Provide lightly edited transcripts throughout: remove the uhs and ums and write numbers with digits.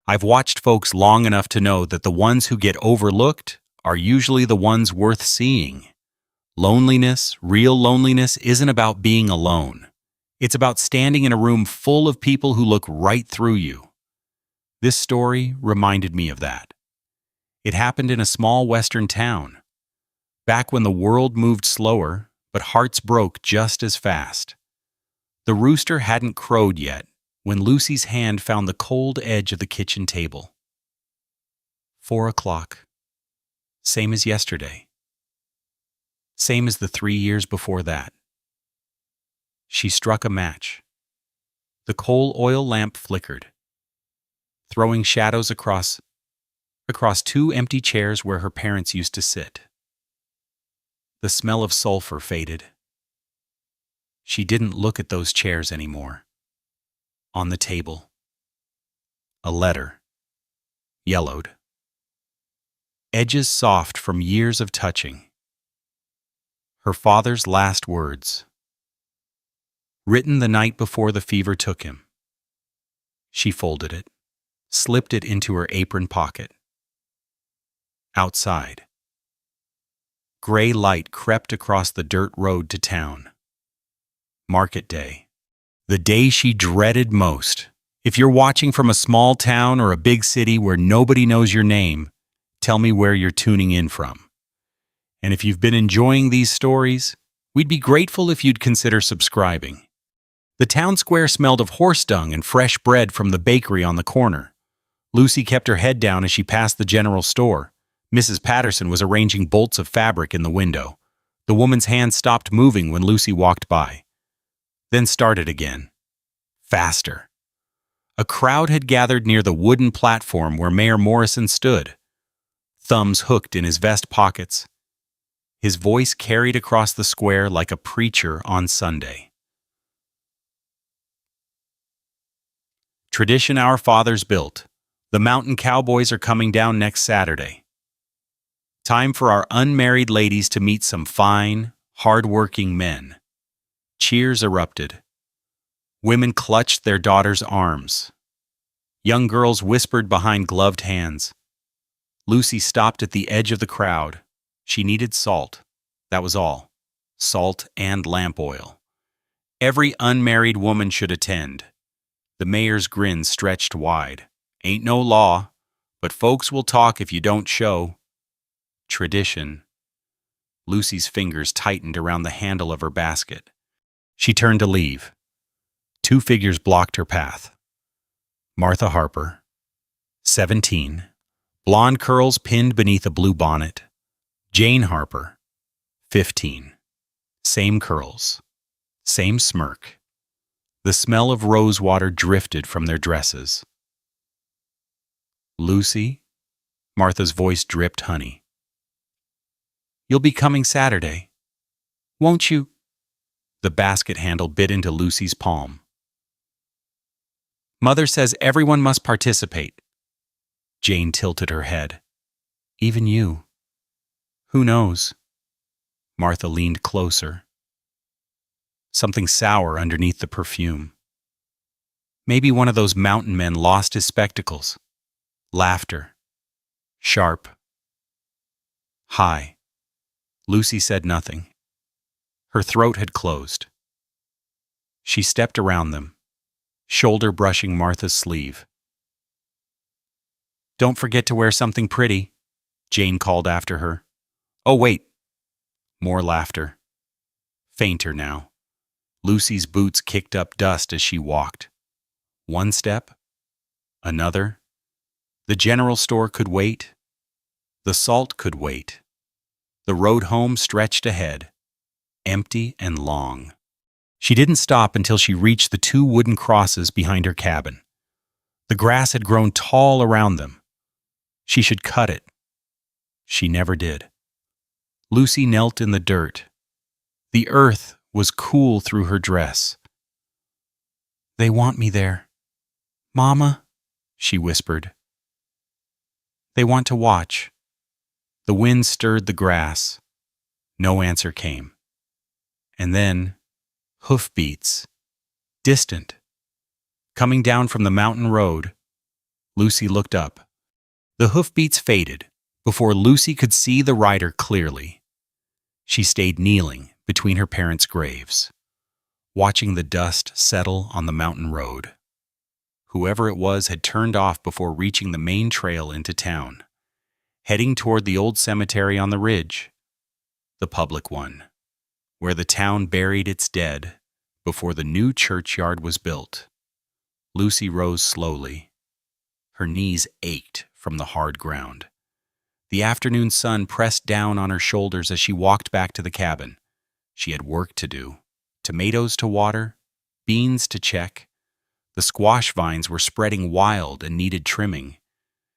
I've watched folks long enough to know that the ones who get overlooked are usually the ones worth seeing. Loneliness, real loneliness, isn't about being alone. It's about standing in a room full of people who look right through you. This story reminded me of that. It happened in a small western town, back when the world moved slower, but hearts broke just as fast. The rooster hadn't crowed yet when Lucy's hand found the cold edge of the kitchen table. 4 o'clock. Same as yesterday. Same as the 3 years before that. She struck a match. The coal oil lamp flickered, throwing shadows across 2 empty chairs where her parents used to sit. The smell of sulfur faded. She didn't look at those chairs anymore. On the table, a letter, yellowed. Edges soft from years of touching. Her father's last words. Written the night before the fever took him. She folded it, slipped it into her apron pocket. Outside. Gray light crept across the dirt road to town. Market day. The day she dreaded most. If you're watching from a small town or a big city where nobody knows your name, tell me where you're tuning in from. And if you've been enjoying these stories, we'd be grateful if you'd consider subscribing. The town square smelled of horse dung and fresh bread from the bakery on the corner. Lucy kept her head down as she passed the general store. Mrs. Patterson was arranging bolts of fabric in the window. The woman's hand stopped moving when Lucy walked by, then started again. Faster. A crowd had gathered near the wooden platform where Mayor Morrison stood, thumbs hooked in his vest pockets. His voice carried across the square like a preacher on Sunday. Tradition our fathers built. The mountain cowboys are coming down next Saturday. Time for our unmarried ladies to meet some fine, hard-working men. Cheers erupted. Women clutched their daughters' arms. Young girls whispered behind gloved hands. Lucy stopped at the edge of the crowd. She needed salt. That was all. Salt and lamp oil. Every unmarried woman should attend. The mayor's grin stretched wide. Ain't no law, but folks will talk if you don't show. Tradition. Lucy's fingers tightened around the handle of her basket. She turned to leave. 2 figures blocked her path. Martha Harper, 17, blonde curls pinned beneath a blue bonnet. Jane Harper, 15, same curls, same smirk. The smell of rose water drifted from their dresses. Lucy, Martha's voice dripped honey. You'll be coming Saturday, won't you? The basket handle bit into Lucy's palm. Mother says everyone must participate. Jane tilted her head. Even you. Who knows? Martha leaned closer. Something sour underneath the perfume. Maybe one of those mountain men lost his spectacles. Laughter. Sharp. Hi. Lucy said nothing. Her throat had closed. She stepped around them, shoulder brushing Martha's sleeve. Don't forget to wear something pretty, Jane called after her. Oh, wait. More laughter. Fainter now. Lucy's boots kicked up dust as she walked. One step. Another. The general store could wait. The salt could wait. The road home stretched ahead, empty and long. She didn't stop until she reached the 2 wooden crosses behind her cabin. The grass had grown tall around them. She should cut it. She never did. Lucy knelt in the dirt. The earth was cool through her dress. They want me there. Mama, she whispered. They want to watch. The wind stirred the grass. No answer came. And then, hoofbeats, distant, coming down from the mountain road, Lucy looked up. The hoofbeats faded before Lucy could see the rider clearly. She stayed kneeling between her parents' graves, watching the dust settle on the mountain road. Whoever it was had turned off before reaching the main trail into town, heading toward the old cemetery on the ridge, the public one, where the town buried its dead before the new churchyard was built. Lucy rose slowly. Her knees ached from the hard ground. The afternoon sun pressed down on her shoulders as she walked back to the cabin. She had work to do, tomatoes to water, beans to check. The squash vines were spreading wild and needed trimming.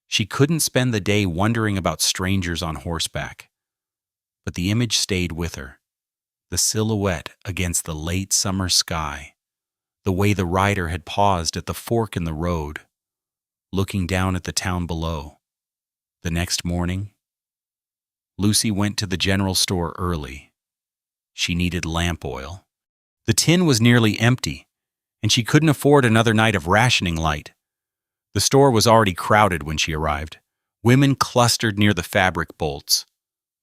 She couldn't spend the day wondering about strangers on horseback. But the image stayed with her, the silhouette against the late summer sky, the way the rider had paused at the fork in the road, looking down at the town below. The next morning, Lucy went to the general store early. She needed lamp oil. The tin was nearly empty, and she couldn't afford another night of rationing light. The store was already crowded when she arrived. Women clustered near the fabric bolts,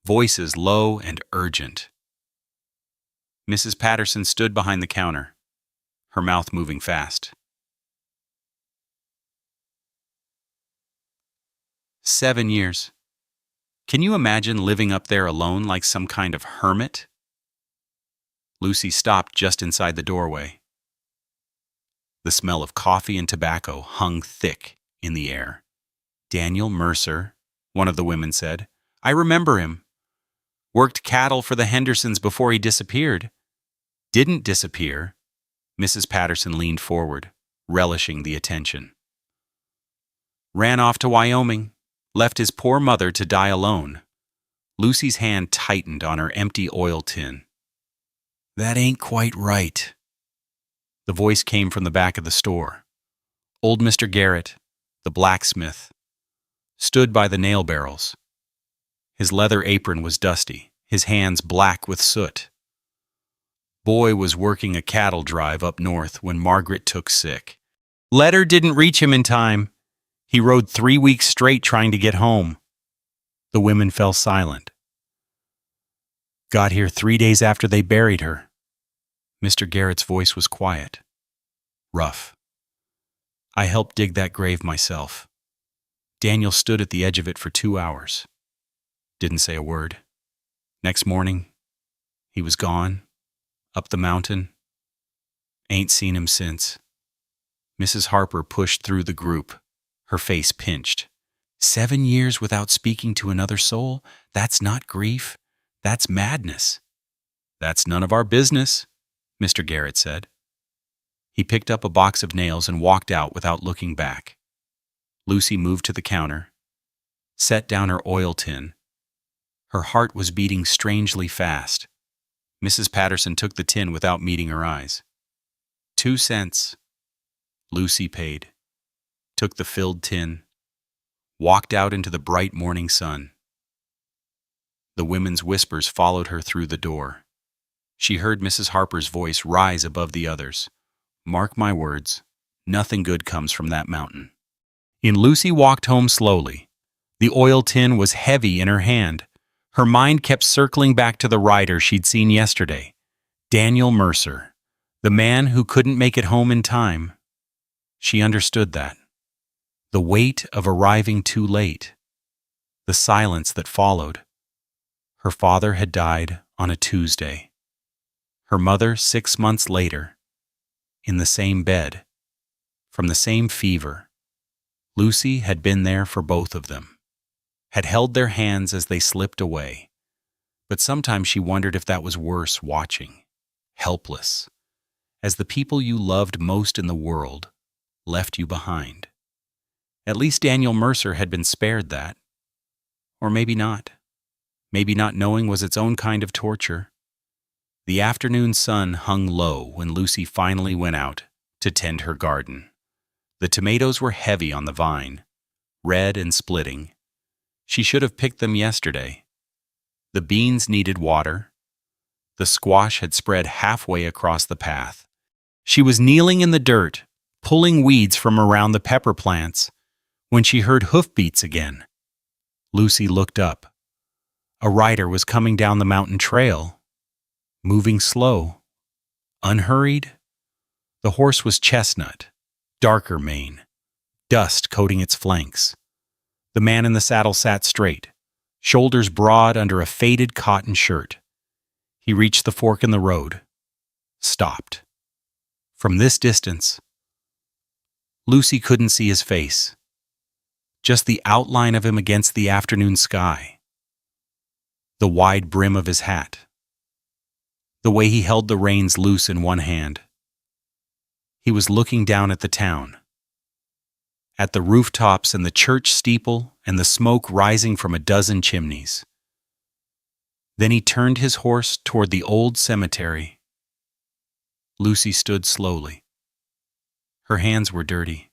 voices low and urgent. Mrs. Patterson stood behind the counter, her mouth moving fast. 7 years. Can you imagine living up there alone like some kind of hermit? Lucy stopped just inside the doorway. The smell of coffee and tobacco hung thick in the air. Daniel Mercer, one of the women said. I remember him. Worked cattle for the Hendersons before he disappeared. Didn't disappear. Mrs. Patterson leaned forward, relishing the attention. Ran off to Wyoming. Left his poor mother to die alone. Lucy's hand tightened on her empty oil tin. That ain't quite right. The voice came from the back of the store. Old Mr. Garrett, the blacksmith, stood by the nail barrels. His leather apron was dusty, his hands black with soot. Boy was working a cattle drive up north when Margaret took sick. Letter didn't reach him in time. He rode 3 weeks straight trying to get home. The women fell silent. Got here 3 days after they buried her. Mr. Garrett's voice was quiet, rough. I helped dig that grave myself. Daniel stood at the edge of it for 2 hours. Didn't say a word. Next morning, he was gone, up the mountain. Ain't seen him since. Mrs. Harper pushed through the group, her face pinched. 7 years without speaking to another soul? That's not grief. That's madness. That's none of our business, Mr. Garrett said. He picked up a box of nails and walked out without looking back. Lucy moved to the counter, set down her oil tin. Her heart was beating strangely fast. Mrs. Patterson took the tin without meeting her eyes. 2 cents. Lucy paid, took the filled tin, walked out into the bright morning sun. The women's whispers followed her through the door. She heard Mrs. Harper's voice rise above the others. Mark my words, nothing good comes from that mountain. Lucy walked home slowly. The oil tin was heavy in her hand. Her mind kept circling back to the rider she'd seen yesterday, Daniel Mercer, the man who couldn't make it home in time. She understood that. The weight of arriving too late. The silence that followed. Her father had died on a Tuesday. Her mother 6 months later. In the same bed. From the same fever. Lucy had been there for both of them. Had held their hands as they slipped away. But sometimes she wondered if that was worse watching. Helpless. As the people you loved most in the world left you behind. At least Daniel Mercer had been spared that. Or maybe not. Maybe not knowing was its own kind of torture. The afternoon sun hung low when Lucy finally went out to tend her garden. The tomatoes were heavy on the vine, red and splitting. She should have picked them yesterday. The beans needed water. The squash had spread halfway across the path. She was kneeling in the dirt, pulling weeds from around the pepper plants, when she heard hoofbeats again. Lucy looked up. A rider was coming down the mountain trail, moving slow, unhurried. The horse was chestnut, darker mane, dust coating its flanks. The man in the saddle sat straight, shoulders broad under a faded cotton shirt. He reached the fork in the road, stopped. From this distance, Lucy couldn't see his face, just the outline of him against the afternoon sky, the wide brim of his hat, the way he held the reins loose in one hand. He was looking down at the town, at the rooftops and the church steeple and the smoke rising from a dozen chimneys. Then he turned his horse toward the old cemetery. Lucy stood slowly. Her hands were dirty.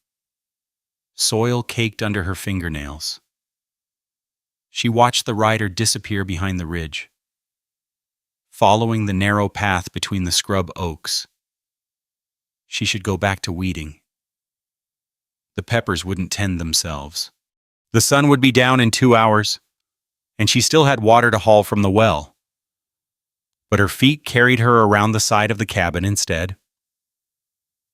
Soil caked under her fingernails. She watched the rider disappear behind the ridge, following the narrow path between the scrub oaks. She should go back to weeding. The peppers wouldn't tend themselves. The sun would be down in 2 hours, and she still had water to haul from the well. But her feet carried her around the side of the cabin instead,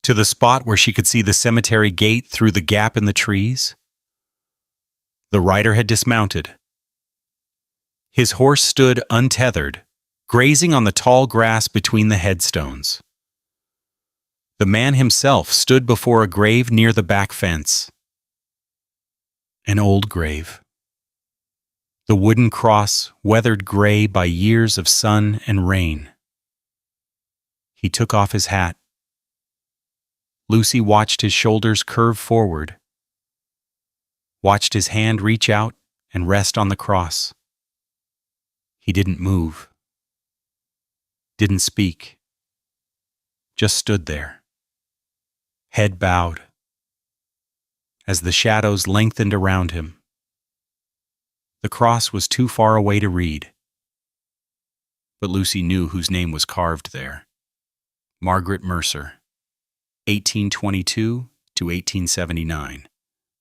to the spot where she could see the cemetery gate through the gap in the trees. The rider had dismounted. His horse stood untethered, grazing on the tall grass between the headstones. The man himself stood before a grave near the back fence. An old grave. The wooden cross weathered gray by years of sun and rain. He took off his hat. Lucy watched his shoulders curve forward, watched his hand reach out and rest on the cross. He didn't move, didn't speak, just stood there, head bowed, as the shadows lengthened around him. The cross was too far away to read, but Lucy knew whose name was carved there. Margaret Mercer, 1822 to 1879.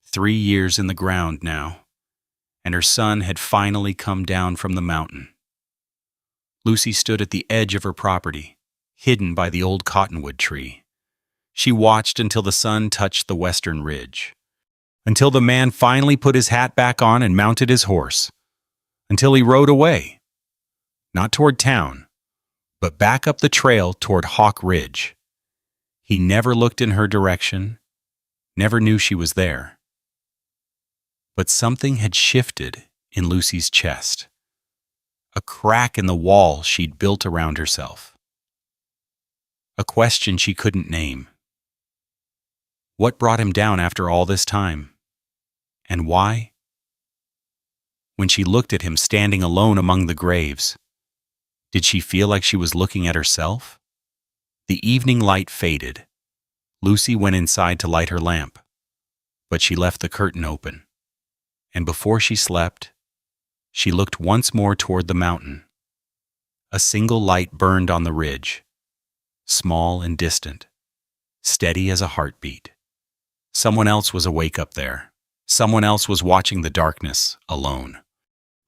3 years in the ground now, and her son had finally come down from the mountain. Lucy stood at the edge of her property, hidden by the old cottonwood tree. She watched until the sun touched the western ridge, until the man finally put his hat back on and mounted his horse, until he rode away, not toward town, but back up the trail toward Hawk Ridge. He never looked in her direction, never knew she was there. But something had shifted in Lucy's chest, a crack in the wall she'd built around herself. A question she couldn't name. What brought him down after all this time? And why? When she looked at him standing alone among the graves, did she feel like she was looking at herself? The evening light faded. Lucy went inside to light her lamp, but she left the curtain open. And before she slept, she looked once more toward the mountain. A single light burned on the ridge, small and distant, steady as a heartbeat. Someone else was awake up there. Someone else was watching the darkness, alone.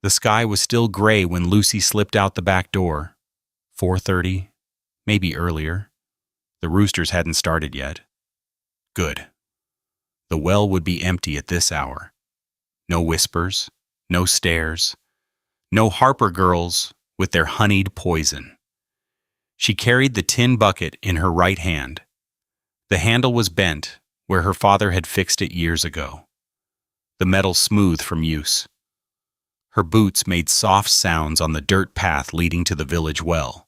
The sky was still gray when Lucy slipped out the back door. 4:30, maybe earlier. The roosters hadn't started yet. Good. The well would be empty at this hour. No whispers, no stares, no Harper girls with their honeyed poison. She carried the tin bucket in her right hand. The handle was bent where her father had fixed it years ago, the metal smooth from use. Her boots made soft sounds on the dirt path leading to the village well.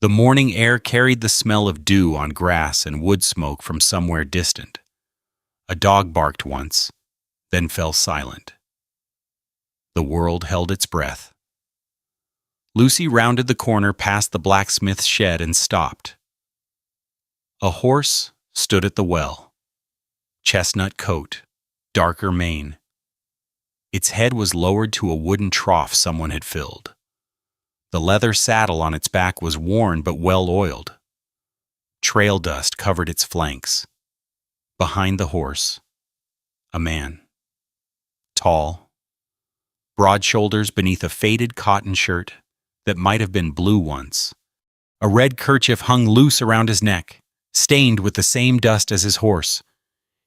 The morning air carried the smell of dew on grass and wood smoke from somewhere distant. A dog barked once, then fell silent. The world held its breath. Lucy rounded the corner past the blacksmith's shed and stopped. A horse stood at the well. Chestnut coat, darker mane. Its head was lowered to a wooden trough someone had filled. The leather saddle on its back was worn but well oiled. Trail dust covered its flanks. Behind the horse, a man. Tall, broad shoulders beneath a faded cotton shirt that might have been blue once. A red kerchief hung loose around his neck, stained with the same dust as his horse.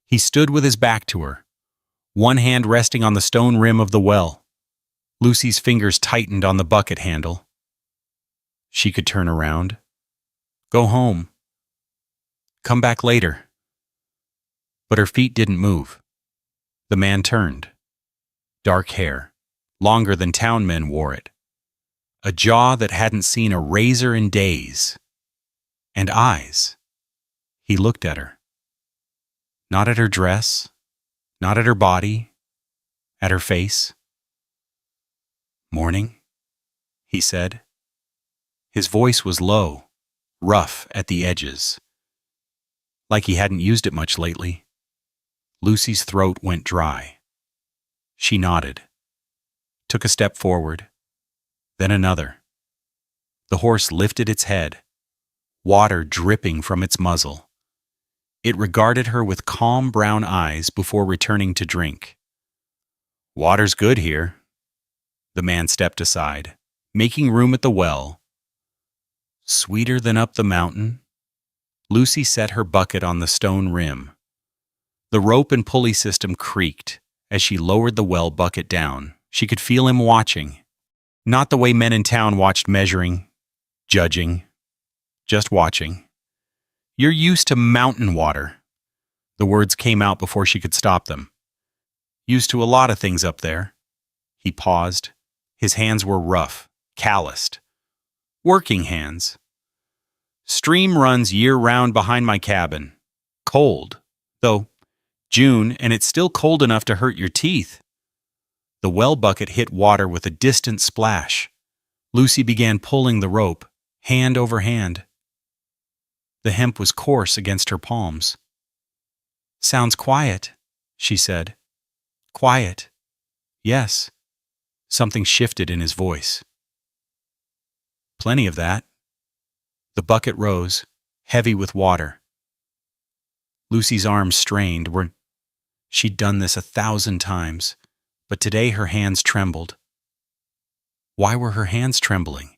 He stood with his back to her, one hand resting on the stone rim of the well. Lucy's fingers tightened on the bucket handle. She could turn around. Go home. Come back later. But her feet didn't move. The man turned. Dark hair, longer than town men wore it. A jaw that hadn't seen a razor in days. And eyes. He looked at her. Not at her dress, not at her body, at her face. Morning, he said. His voice was low, rough at the edges, like he hadn't used it much lately. Lucy's throat went dry. She nodded, took a step forward, then another. The horse lifted its head, water dripping from its muzzle. It regarded her with calm brown eyes before returning to drink. Water's good here. The man stepped aside, making room at the well. Sweeter than up the mountain. Lucy set her bucket on the stone rim. The rope and pulley system creaked as she lowered the well bucket down. She could feel him watching. Not the way men in town watched, measuring, judging, just watching. You're used to mountain water. The words came out before she could stop them. Used to a lot of things up there. He paused. His hands were rough, calloused. Working hands. Stream runs year-round behind my cabin. Cold, though. June, and it's still cold enough to hurt your teeth. The well bucket hit water with a distant splash. Lucy began pulling the rope, hand over hand. The hemp was coarse against her palms. Sounds quiet, she said. Quiet. Yes. Something shifted in his voice. Plenty of that. The bucket rose, heavy with water. Lucy's arms strained. She'd done this 1,000 times, but today her hands trembled. Why were her hands trembling?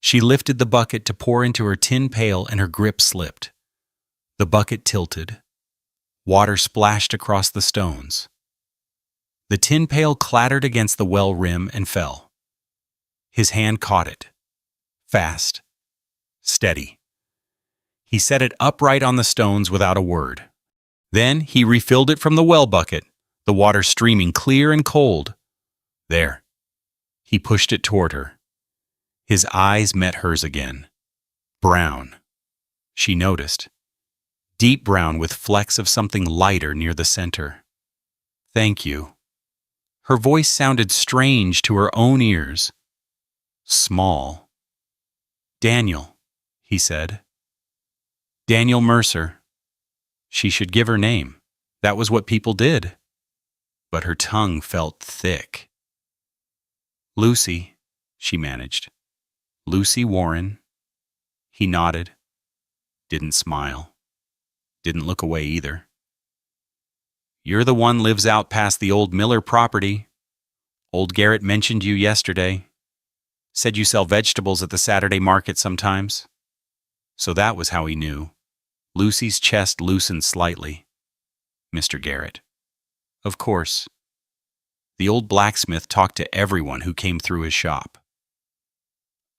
She lifted the bucket to pour into her tin pail and her grip slipped. The bucket tilted. Water splashed across the stones. The tin pail clattered against the well rim and fell. His hand caught it. Fast. Steady. He set it upright on the stones without a word. Then he refilled it from the well bucket, the water streaming clear and cold. There. He pushed it toward her. His eyes met hers again. Brown. She noticed. Deep brown with flecks of something lighter near the center. Thank you. Her voice sounded strange to her own ears. Small. Daniel, he said. Daniel Mercer. She should give her name. That was what people did. But her tongue felt thick. Lucy, she managed. Lucy Warren. He nodded. Didn't smile. Didn't look away either. You're the one lives out past the old Miller property. Old Garrett mentioned you yesterday. Said you sell vegetables at the Saturday market sometimes. So that was how he knew. Lucy's chest loosened slightly. Mr. Garrett. Of course. The old blacksmith talked to everyone who came through his shop.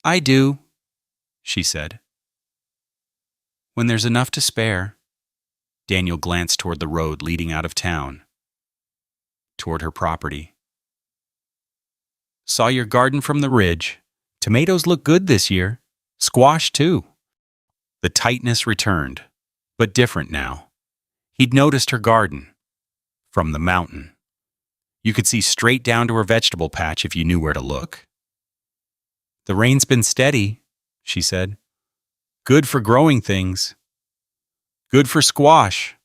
I do, she said. When there's enough to spare. Daniel glanced toward the road leading out of town. Toward her property. Saw your garden from the ridge. Tomatoes look good this year. Squash, too. The tightness returned, but different now. He'd noticed her garden. From the mountain. You could see straight down to her vegetable patch if you knew where to look. The rain's been steady, she said. Good for growing things. Good for squash.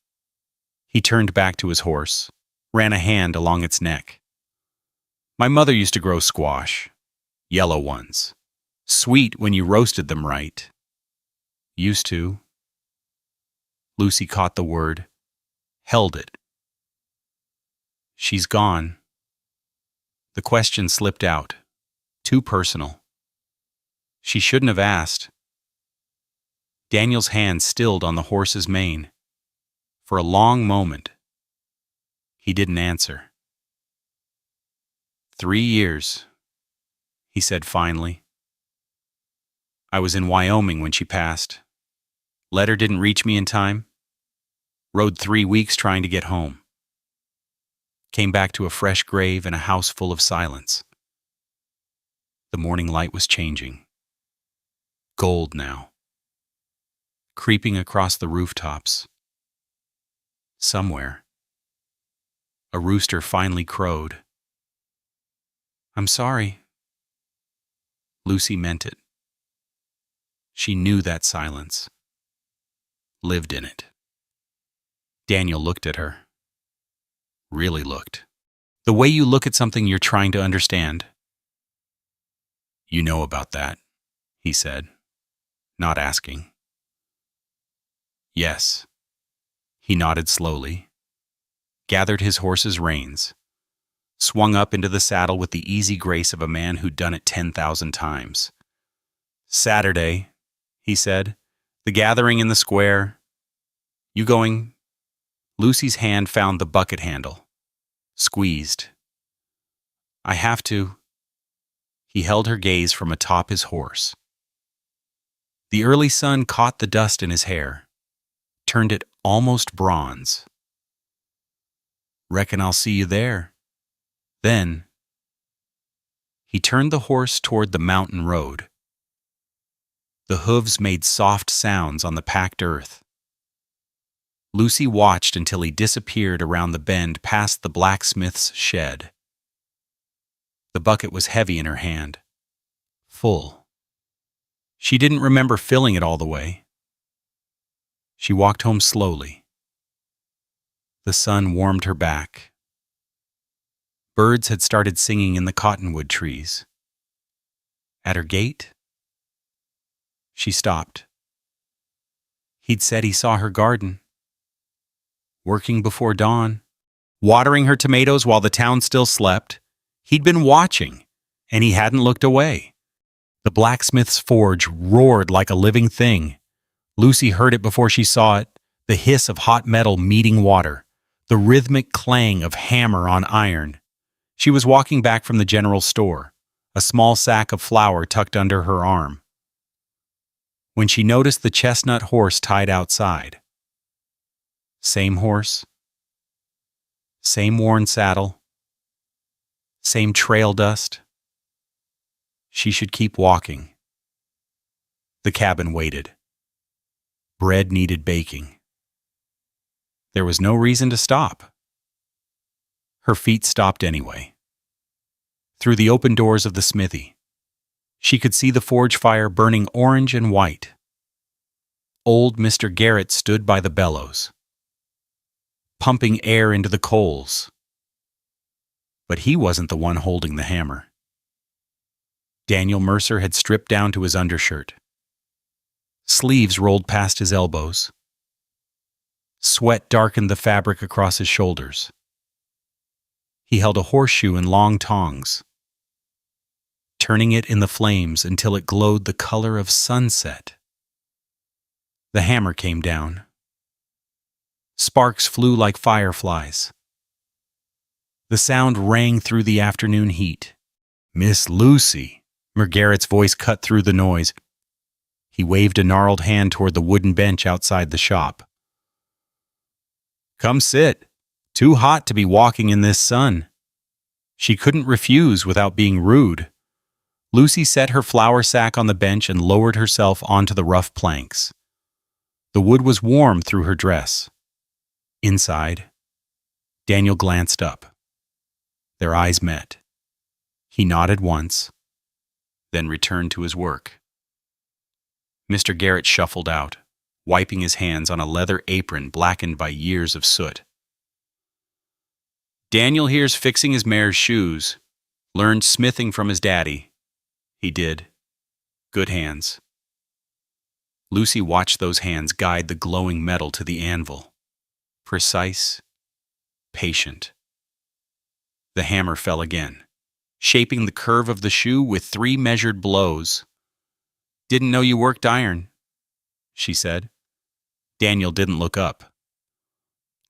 He turned back to his horse, ran a hand along its neck. My mother used to grow squash. Yellow ones. Sweet when you roasted them right. Used to. Lucy caught the word, held it. She's gone, The question slipped out. Too personal. She shouldn't have asked. Daniel's hand stilled on the horse's mane. For a long moment, he didn't answer. 3 years, he said finally. I was in Wyoming when she passed. Letter didn't reach me in time. Rode 3 weeks trying to get home. Came back to a fresh grave and a house full of silence. The morning light was changing. Gold now. Creeping across the rooftops. Somewhere, a rooster finally crowed. I'm sorry. Lucy meant it. She knew that silence. Lived in it. Daniel looked at her. Really looked. The way you look at something you're trying to understand. You know about that, he said, not asking. Yes. He nodded slowly, gathered his horse's reins, swung up into the saddle with the easy grace of a man who'd done it 10,000 times. Saturday, he said, the gathering in the square. You going? Lucy's hand found the bucket handle. Squeezed. I have to. He held her gaze from atop his horse. The early sun caught the dust in his hair, turned it almost bronze. Reckon I'll see you there. Then, he turned the horse toward the mountain road. The hooves made soft sounds on the packed earth. Lucy watched until he disappeared around the bend past the blacksmith's shed. The bucket was heavy in her hand. Full. She didn't remember filling it all the way. She walked home slowly. The sun warmed her back. Birds had started singing in the cottonwood trees. At her gate, she stopped. He'd said he saw her garden. Working before dawn, watering her tomatoes while the town still slept. He'd been watching, and he hadn't looked away. The blacksmith's forge roared like a living thing. Lucy heard it before she saw it, the hiss of hot metal meeting water, the rhythmic clang of hammer on iron. She was walking back from the general store, a small sack of flour tucked under her arm, when she noticed the chestnut horse tied outside. Same horse, same worn saddle, same trail dust. She should keep walking. The cabin waited. Bread needed baking. There was no reason to stop. Her feet stopped anyway. Through the open doors of the smithy, she could see the forge fire burning orange and white. Old Mr. Garrett stood by the bellows, pumping air into the coals. But he wasn't the one holding the hammer. Daniel Mercer had stripped down to his undershirt. Sleeves rolled past his elbows. Sweat darkened the fabric across his shoulders. He held a horseshoe in long tongs, turning it in the flames until it glowed the color of sunset. The hammer came down. Sparks flew like fireflies. The sound rang through the afternoon heat. Miss Lucy, McGarrett's voice cut through the noise. He waved a gnarled hand toward the wooden bench outside the shop. Come sit. Too hot to be walking in this sun. She couldn't refuse without being rude. Lucy set her flour sack on the bench and lowered herself onto the rough planks. The wood was warm through her dress. Inside, Daniel glanced up. Their eyes met. He nodded once, then returned to his work. Mr. Garrett shuffled out, wiping his hands on a leather apron blackened by years of soot. Daniel here's fixing his mare's shoes. Learned smithing from his daddy. He did. Good hands. Lucy watched those hands guide the glowing metal to the anvil. Precise, patient. The hammer fell again, shaping the curve of the shoe with 3 measured blows. "Didn't know you worked iron," she said. Daniel didn't look up.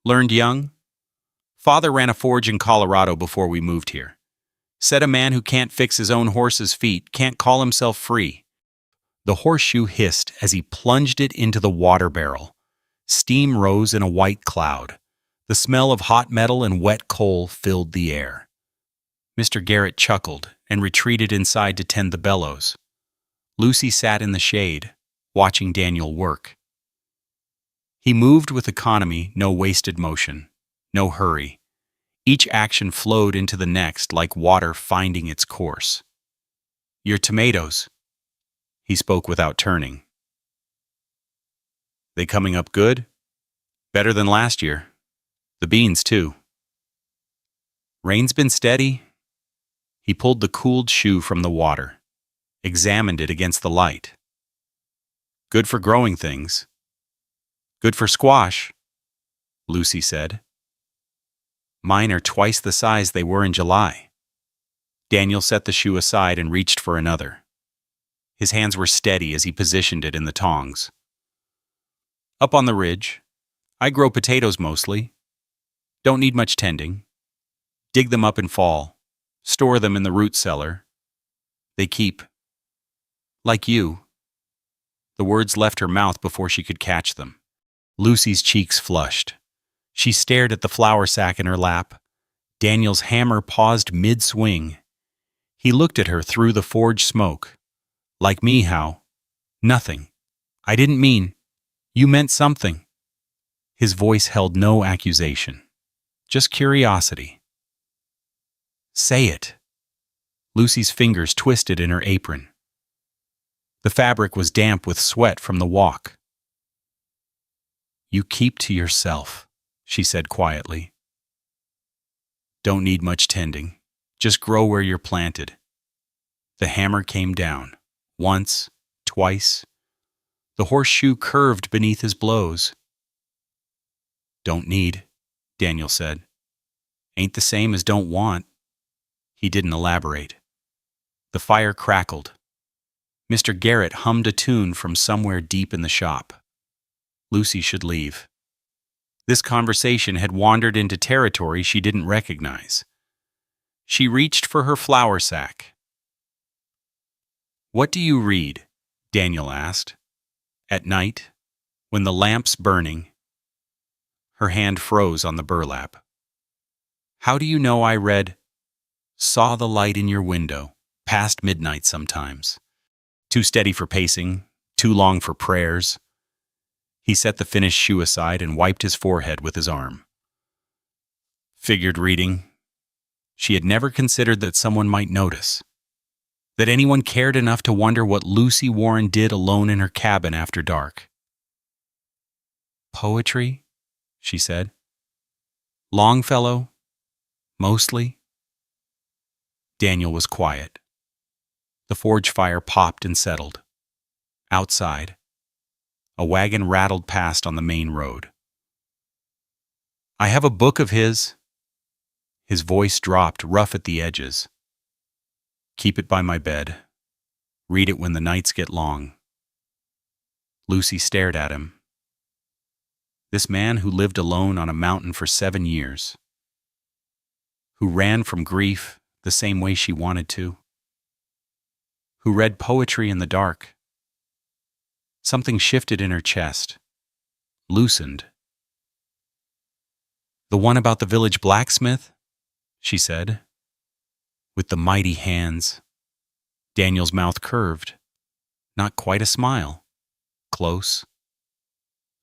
"Learned young? Father ran a forge in Colorado before we moved here. Said a man who can't fix his own horse's feet can't call himself free." The horseshoe hissed as he plunged it into the water barrel. Steam rose in a white cloud. The smell of hot metal and wet coal filled the air. Mr. Garrett chuckled and retreated inside to tend the bellows. Lucy sat in the shade, watching Daniel work. He moved with economy, no wasted motion, no hurry. Each action flowed into the next like water finding its course. "Your tomatoes," he spoke without turning. "They coming up good? Better than last year. The beans, too." "Rain's been steady." He pulled the cooled shoe from the water, examined it against the light. "Good for growing things." "Good for squash," Lucy said. "Mine are twice the size they were in July." Daniel set the shoe aside and reached for another. His hands were steady as he positioned it in the tongs. "Up on the ridge. I grow potatoes mostly. Don't need much tending. Dig them up in fall. Store them in the root cellar. They keep. Like you." The words left her mouth before she could catch them. Lucy's cheeks flushed. She stared at the flour sack in her lap. Daniel's hammer paused mid-swing. He looked at her through the forge smoke. "Like me, how?" "Nothing. I didn't mean. You meant something." His voice held no accusation, just curiosity. "Say it." Lucy's fingers twisted in her apron. The fabric was damp with sweat from the walk. "You keep to yourself," she said quietly. "Don't need much tending. Just grow where you're planted." The hammer came down. Once, twice. The horseshoe curved beneath his blows. "Don't need," Daniel said. "Ain't the same as don't want." He didn't elaborate. The fire crackled. Mr. Garrett hummed a tune from somewhere deep in the shop. Lucy should leave. This conversation had wandered into territory she didn't recognize. She reached for her flour sack. "What do you read?" Daniel asked. "At night, when the lamp's burning." Her hand froze on the burlap. "How do you know I read, 'Saw the light in your window, past midnight sometimes'? Too steady for pacing, too long for prayers." He set the finished shoe aside and wiped his forehead with his arm. Figured reading. She had never considered that someone might notice, that anyone cared enough to wonder what Lucy Warren did alone in her cabin after dark. "Poetry," she said. "Longfellow, mostly." Daniel was quiet. The forge fire popped and settled. Outside, a wagon rattled past on the main road. "I have a book of his." His voice dropped, rough at the edges. "Keep it by my bed. Read it when the nights get long." Lucy stared at him. This man who lived alone on a mountain for 7 years, who ran from grief the same way she wanted to, who read poetry in the dark. Something shifted in her chest, loosened. "The one about the village blacksmith?" she said. "With the mighty hands." Daniel's mouth curved. Not quite a smile. Close.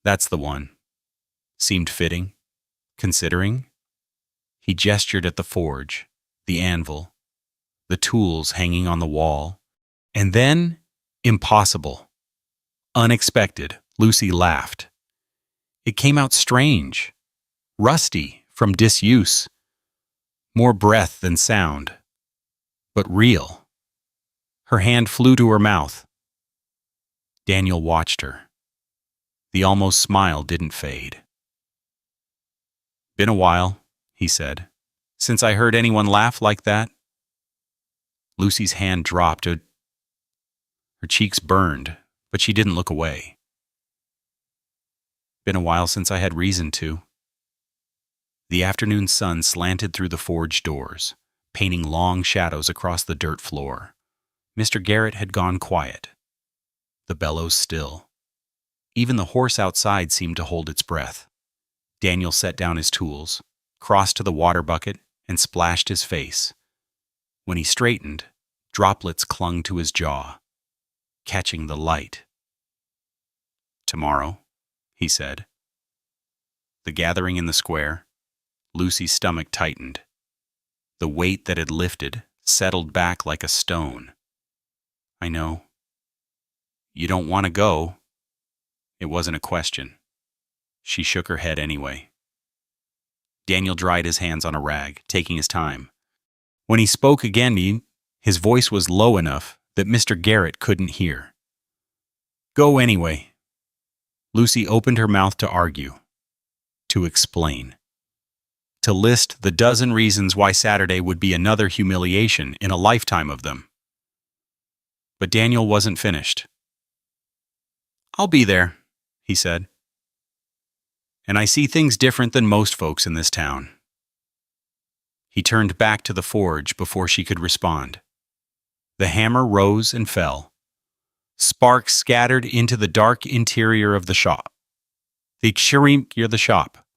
"That's the one." Seemed fitting. Considering. He gestured at the forge, the anvil, the tools hanging on the wall. And then, impossible. Unexpected, Lucy laughed. It came out strange, rusty from disuse, more breath than sound, but real. Her hand flew to her mouth. Daniel watched her. The almost smile didn't fade. "Been a while," he said, "since I heard anyone laugh like that." Lucy's hand dropped. Her cheeks burned, but she didn't look away. Been a while since I had reason to. The afternoon sun slanted through the forge doors, painting long shadows across the dirt floor. Mr. Garrett had gone quiet. The bellows still. Even the horse outside seemed to hold its breath. Daniel set down his tools, crossed to the water bucket, and splashed his face. When he straightened, droplets clung to his jaw, catching the light. "Tomorrow," he said. The gathering in the square, Lucy's stomach tightened. The weight that had lifted settled back like a stone. "I know. You don't want to go." It wasn't a question. She shook her head anyway. Daniel dried his hands on a rag, taking his time. When he spoke again, his voice was low enough that Mr. Garrett couldn't hear. "Go anyway." Lucy opened her mouth to argue, to explain, to list the dozen reasons why Saturday would be another humiliation in a lifetime of them. But Daniel wasn't finished. "I'll be there," he said. "And I see things different than most folks in this town." He turned back to the forge before she could respond. The hammer rose and fell. Sparks scattered into the dark interior of the shop. The shop.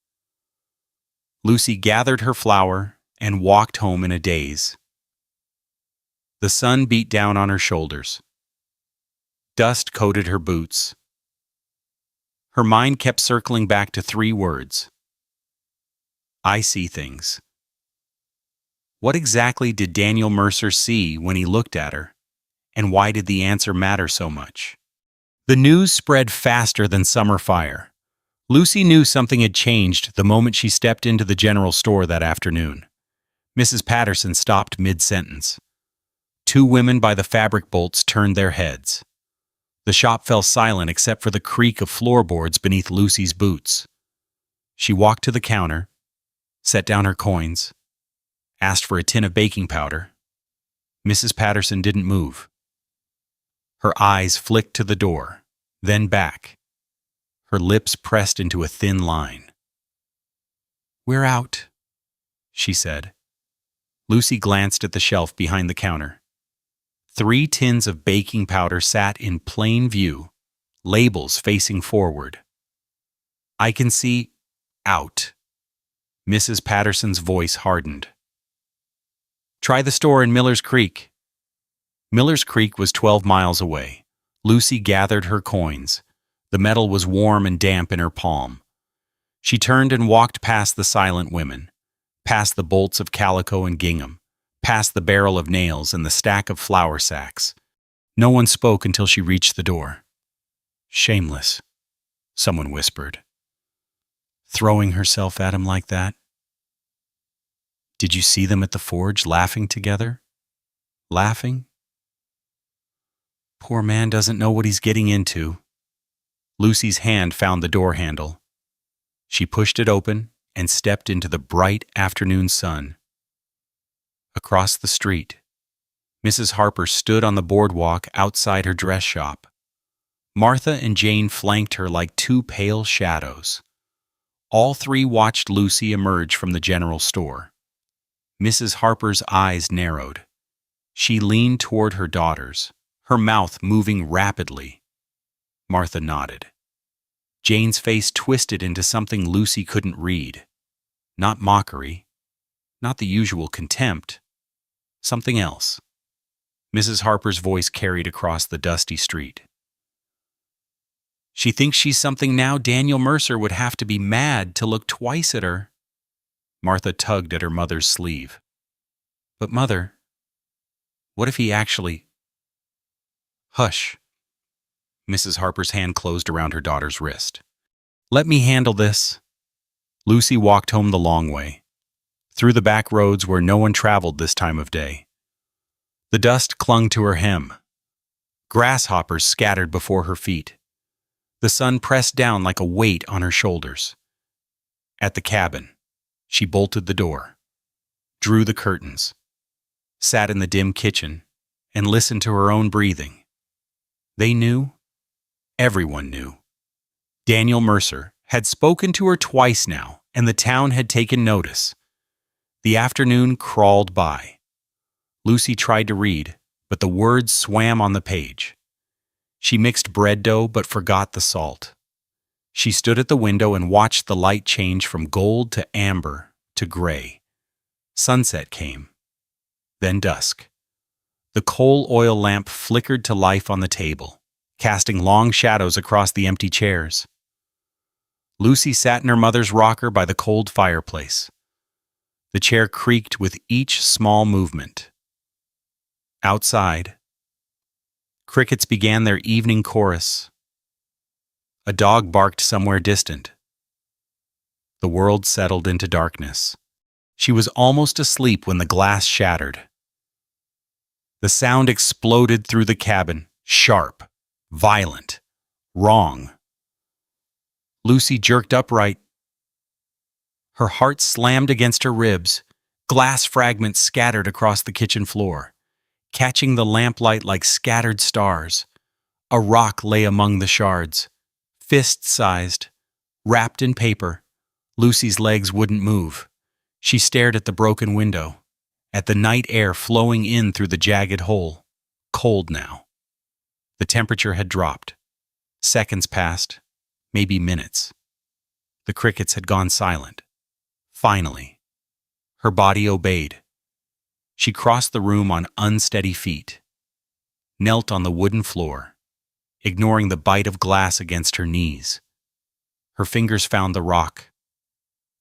Lucy gathered her flour and walked home in a daze. The sun beat down on her shoulders. Dust coated her boots. Her mind kept circling back to 3 words. I see things. What exactly did Daniel Mercer see when he looked at her? And why did the answer matter so much? The news spread faster than summer fire. Lucy knew something had changed the moment she stepped into the general store that afternoon. Mrs. Patterson stopped mid-sentence. 2 women by the fabric bolts turned their heads. The shop fell silent except for the creak of floorboards beneath Lucy's boots. She walked to the counter, set down her coins, asked for a tin of baking powder. Mrs. Patterson didn't move. Her eyes flicked to the door, then back. Her lips pressed into a thin line. "We're out," she said. Lucy glanced at the shelf behind the counter. 3 tins of baking powder sat in plain view, labels facing forward. "I can see out." Mrs. Patterson's voice hardened. "Try the store in Miller's Creek." Miller's Creek was 12 miles away. Lucy gathered her coins. The metal was warm and damp in her palm. She turned and walked past the silent women, past the bolts of calico and gingham, past the barrel of nails and the stack of flour sacks. No one spoke until she reached the door. "Shameless," someone whispered. "Throwing herself at him like that." "Did you see them at the forge laughing together?" "Laughing?" "Poor man doesn't know what he's getting into." Lucy's hand found the door handle. She pushed it open and stepped into the bright afternoon sun. Across the street, Mrs. Harper stood on the boardwalk outside her dress shop. Martha and Jane flanked her like 2 pale shadows. All 3 watched Lucy emerge from the general store. Mrs. Harper's eyes narrowed. She leaned toward her daughters, her mouth moving rapidly. Martha nodded. Jane's face twisted into something Lucy couldn't read. Not mockery, not the usual contempt, something else. Mrs. Harper's voice carried across the dusty street. "She thinks she's something now. Daniel Mercer would have to be mad to look twice at her." Martha tugged at her mother's sleeve. "But Mother, what if he actually—" "Hush." Mrs. Harper's hand closed around her daughter's wrist. "Let me handle this." Lucy walked home the long way, through the back roads where no one traveled this time of day. The dust clung to her hem. Grasshoppers scattered before her feet. The sun pressed down like a weight on her shoulders. At the cabin, she bolted the door, drew the curtains, sat in the dim kitchen and listened to her own breathing. They knew. Everyone knew. Daniel Mercer had spoken to her twice now, and the town had taken notice. The afternoon crawled by. Lucy tried to read, but the words swam on the page. She mixed bread dough but forgot the salt. She stood at the window and watched the light change from gold to amber to gray. Sunset came. Then dusk. The coal oil lamp flickered to life on the table, casting long shadows across the empty chairs. Lucy sat in her mother's rocker by the cold fireplace. The chair creaked with each small movement. Outside, crickets began their evening chorus. A dog barked somewhere distant. The world settled into darkness. She was almost asleep when the glass shattered. The sound exploded through the cabin, sharp, violent, wrong. Lucy jerked upright. Her heart slammed against her ribs. Glass fragments scattered across the kitchen floor, catching the lamplight like scattered stars. A rock lay among the shards, fist-sized, wrapped in paper. Lucy's legs wouldn't move. She stared at the broken window, at the night air flowing in through the jagged hole, cold now. The temperature had dropped. Seconds passed, maybe minutes. The crickets had gone silent. Finally, her body obeyed. She crossed the room on unsteady feet, knelt on the wooden floor, ignoring the bite of glass against her knees. Her fingers found the rock,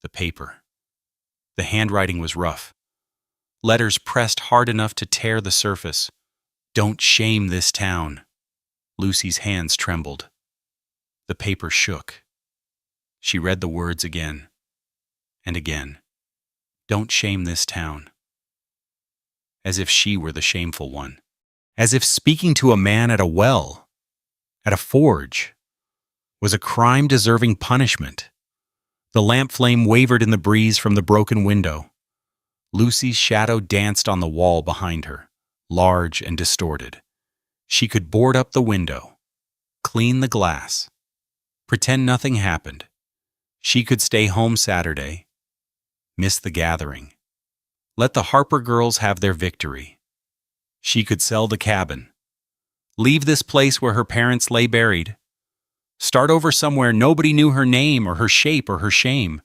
the paper. The handwriting was rough. Letters pressed hard enough to tear the surface. "Don't shame this town." Lucy's hands trembled. The paper shook. She read the words again and again. "Don't shame this town." As if she were the shameful one. As if speaking to a man at a well, at a forge, was a crime deserving punishment. The lamp flame wavered in the breeze from the broken window. Lucy's shadow danced on the wall behind her, large and distorted. She could board up the window, clean the glass, pretend nothing happened. She could stay home Saturday, miss the gathering. Let the Harper girls have their victory. She could sell the cabin, leave this place where her parents lay buried, start over somewhere nobody knew her name or her shape or her shame.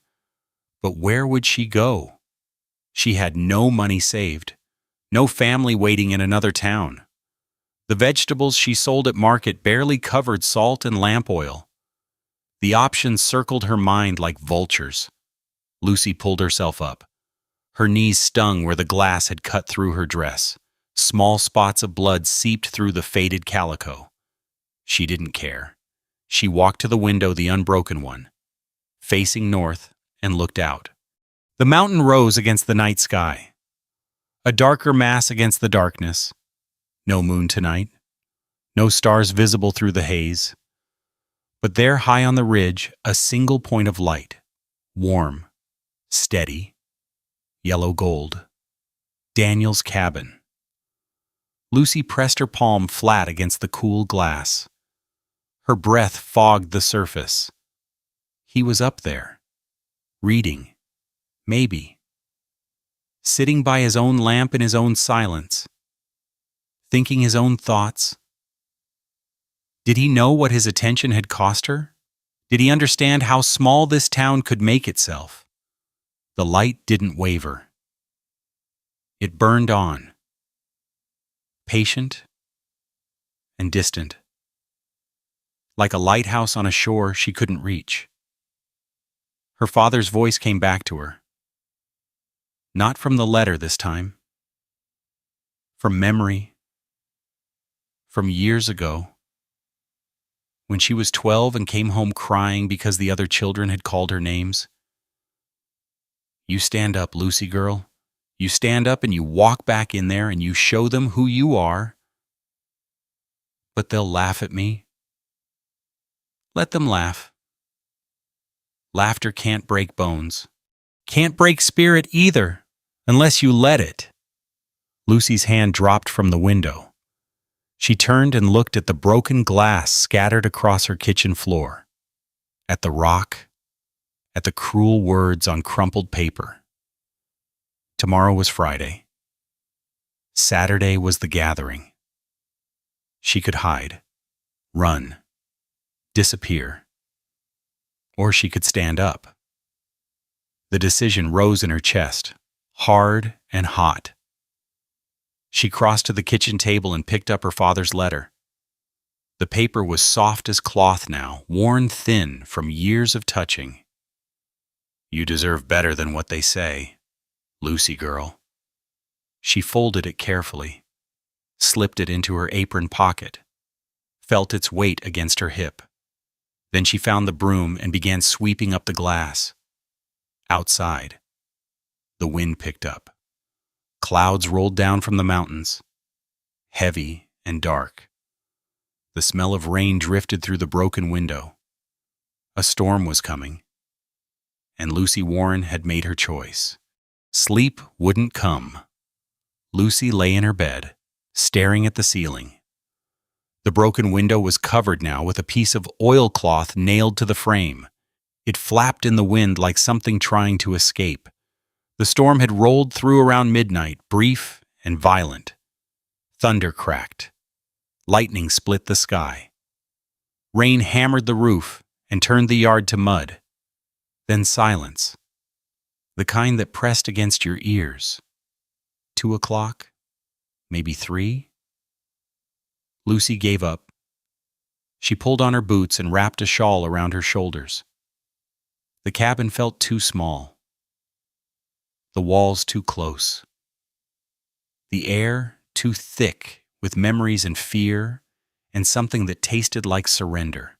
But where would she go? She had no money saved, no family waiting in another town. The vegetables she sold at market barely covered salt and lamp oil. The options circled her mind like vultures. Lucy pulled herself up. Her knees stung where the glass had cut through her dress. Small spots of blood seeped through the faded calico. She didn't care. She walked to the window, the unbroken one, facing north, and looked out. The mountain rose against the night sky, a darker mass against the darkness. No moon tonight, no stars visible through the haze. But there high on the ridge, a single point of light, warm, steady, yellow gold. Daniel's cabin. Lucy pressed her palm flat against the cool glass. Her breath fogged the surface. He was up there, reading, maybe, sitting by his own lamp in his own silence, thinking his own thoughts. Did he know what his attention had cost her? Did he understand how small this town could make itself? The light didn't waver. It burned on, patient and distant, like a lighthouse on a shore she couldn't reach. Her father's voice came back to her. Not from the letter this time. From memory. From years ago. When she was 12 and came home crying because the other children had called her names. You stand up, Lucy girl. You stand up and you walk back in there and you show them who you are. But they'll laugh at me. Let them laugh. Laughter can't break bones. Can't break spirit either, unless you let it. Lucy's hand dropped from the window. She turned and looked at the broken glass scattered across her kitchen floor, at the rock, at the cruel words on crumpled paper. Tomorrow was Friday. Saturday was the gathering. She could hide, run, disappear, or she could stand up. The decision rose in her chest, hard and hot. She crossed to the kitchen table and picked up her father's letter. The paper was soft as cloth now, worn thin from years of touching. "You deserve better than what they say, Lucy girl." She folded it carefully, slipped it into her apron pocket, felt its weight against her hip. Then she found the broom and began sweeping up the glass. Outside, the wind picked up. Clouds rolled down from the mountains, heavy and dark. The smell of rain drifted through the broken window. A storm was coming, and Lucy Warren had made her choice. Sleep wouldn't come. Lucy lay in her bed, staring at the ceiling. The broken window was covered now with a piece of oilcloth nailed to the frame. It flapped in the wind like something trying to escape. The storm had rolled through around midnight, brief and violent. Thunder cracked. Lightning split the sky. Rain hammered the roof and turned the yard to mud. Then silence. The kind that pressed against your ears. 2 o'clock? Maybe 3? Lucy gave up. She pulled on her boots and wrapped a shawl around her shoulders. The cabin felt too small. The walls too close. The air too thick with memories and fear and something that tasted like surrender.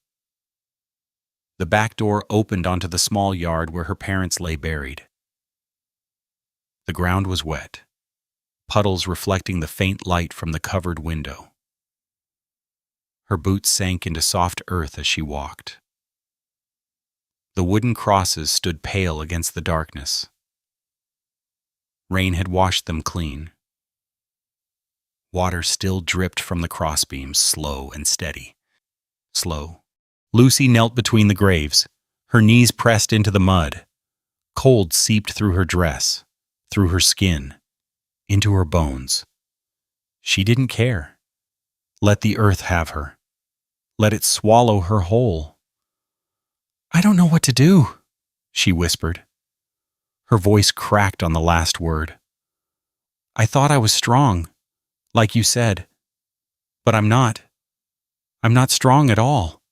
The back door opened onto the small yard where her parents lay buried. The ground was wet, puddles reflecting the faint light from the covered window. Her boots sank into soft earth as she walked. The wooden crosses stood pale against the darkness. Rain had washed them clean. Water still dripped from the crossbeams, slow and steady. Slow. Lucy knelt between the graves, her knees pressed into the mud. Cold seeped through her dress, through her skin, into her bones. She didn't care. Let the earth have her. Let it swallow her whole. "I don't know what to do," she whispered. Her voice cracked on the last word. "I thought I was strong, like you said. But I'm not. I'm not strong at all."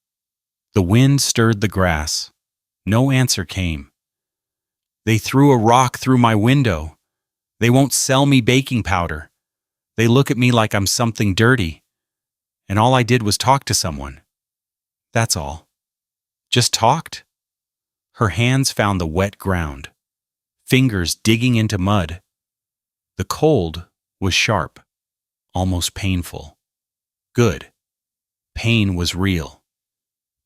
The wind stirred the grass. No answer came. "They threw a rock through my window. They won't sell me baking powder. They look at me like I'm something dirty. And all I did was talk to someone. That's all. Just talked." Her hands found the wet ground, fingers digging into mud. The cold was sharp, almost painful. Good. Pain was real.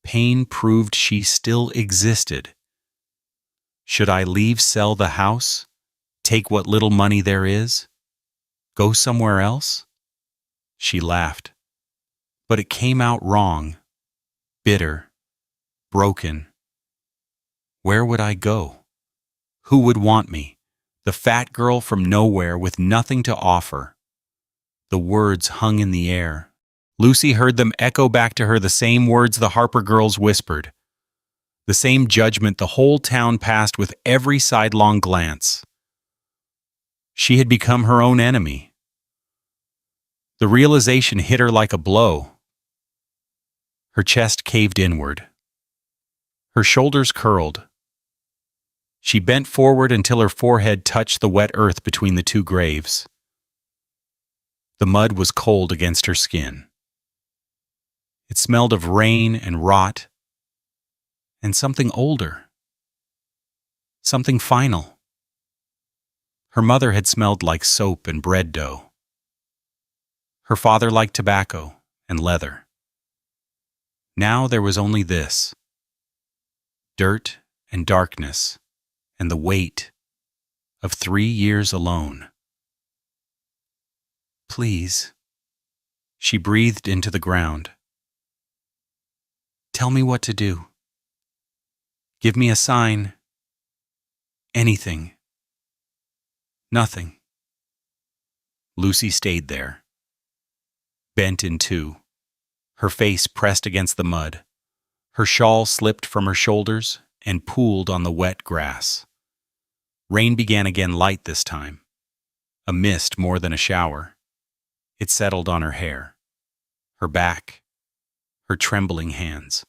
Pain proved she still existed. Should I leave, sell the house, take what little money there is, go somewhere else? She laughed. But it came out wrong, bitter, broken. Where would I go? Who would want me? The fat girl from nowhere with nothing to offer. The words hung in the air. Lucy heard them echo back to her, the same words the Harper girls whispered. The same judgment the whole town passed with every sidelong glance. She had become her own enemy. The realization hit her like a blow. Her chest caved inward. Her shoulders curled. She bent forward until her forehead touched the wet earth between the two graves. The mud was cold against her skin. It smelled of rain and rot, and something older. Something final. Her mother had smelled like soap and bread dough. Her father liked tobacco and leather. Now there was only this. Dirt and darkness, and the weight of 3 years alone. "Please," She breathed into the ground. Tell me what to do. Give me a sign. Anything. Nothing. Lucy stayed there, bent in two, her face pressed against the mud. Her shawl slipped from her shoulders and pooled on the wet grass. Rain began again light this time, a mist more than a shower. It settled on her hair, her back, her trembling hands.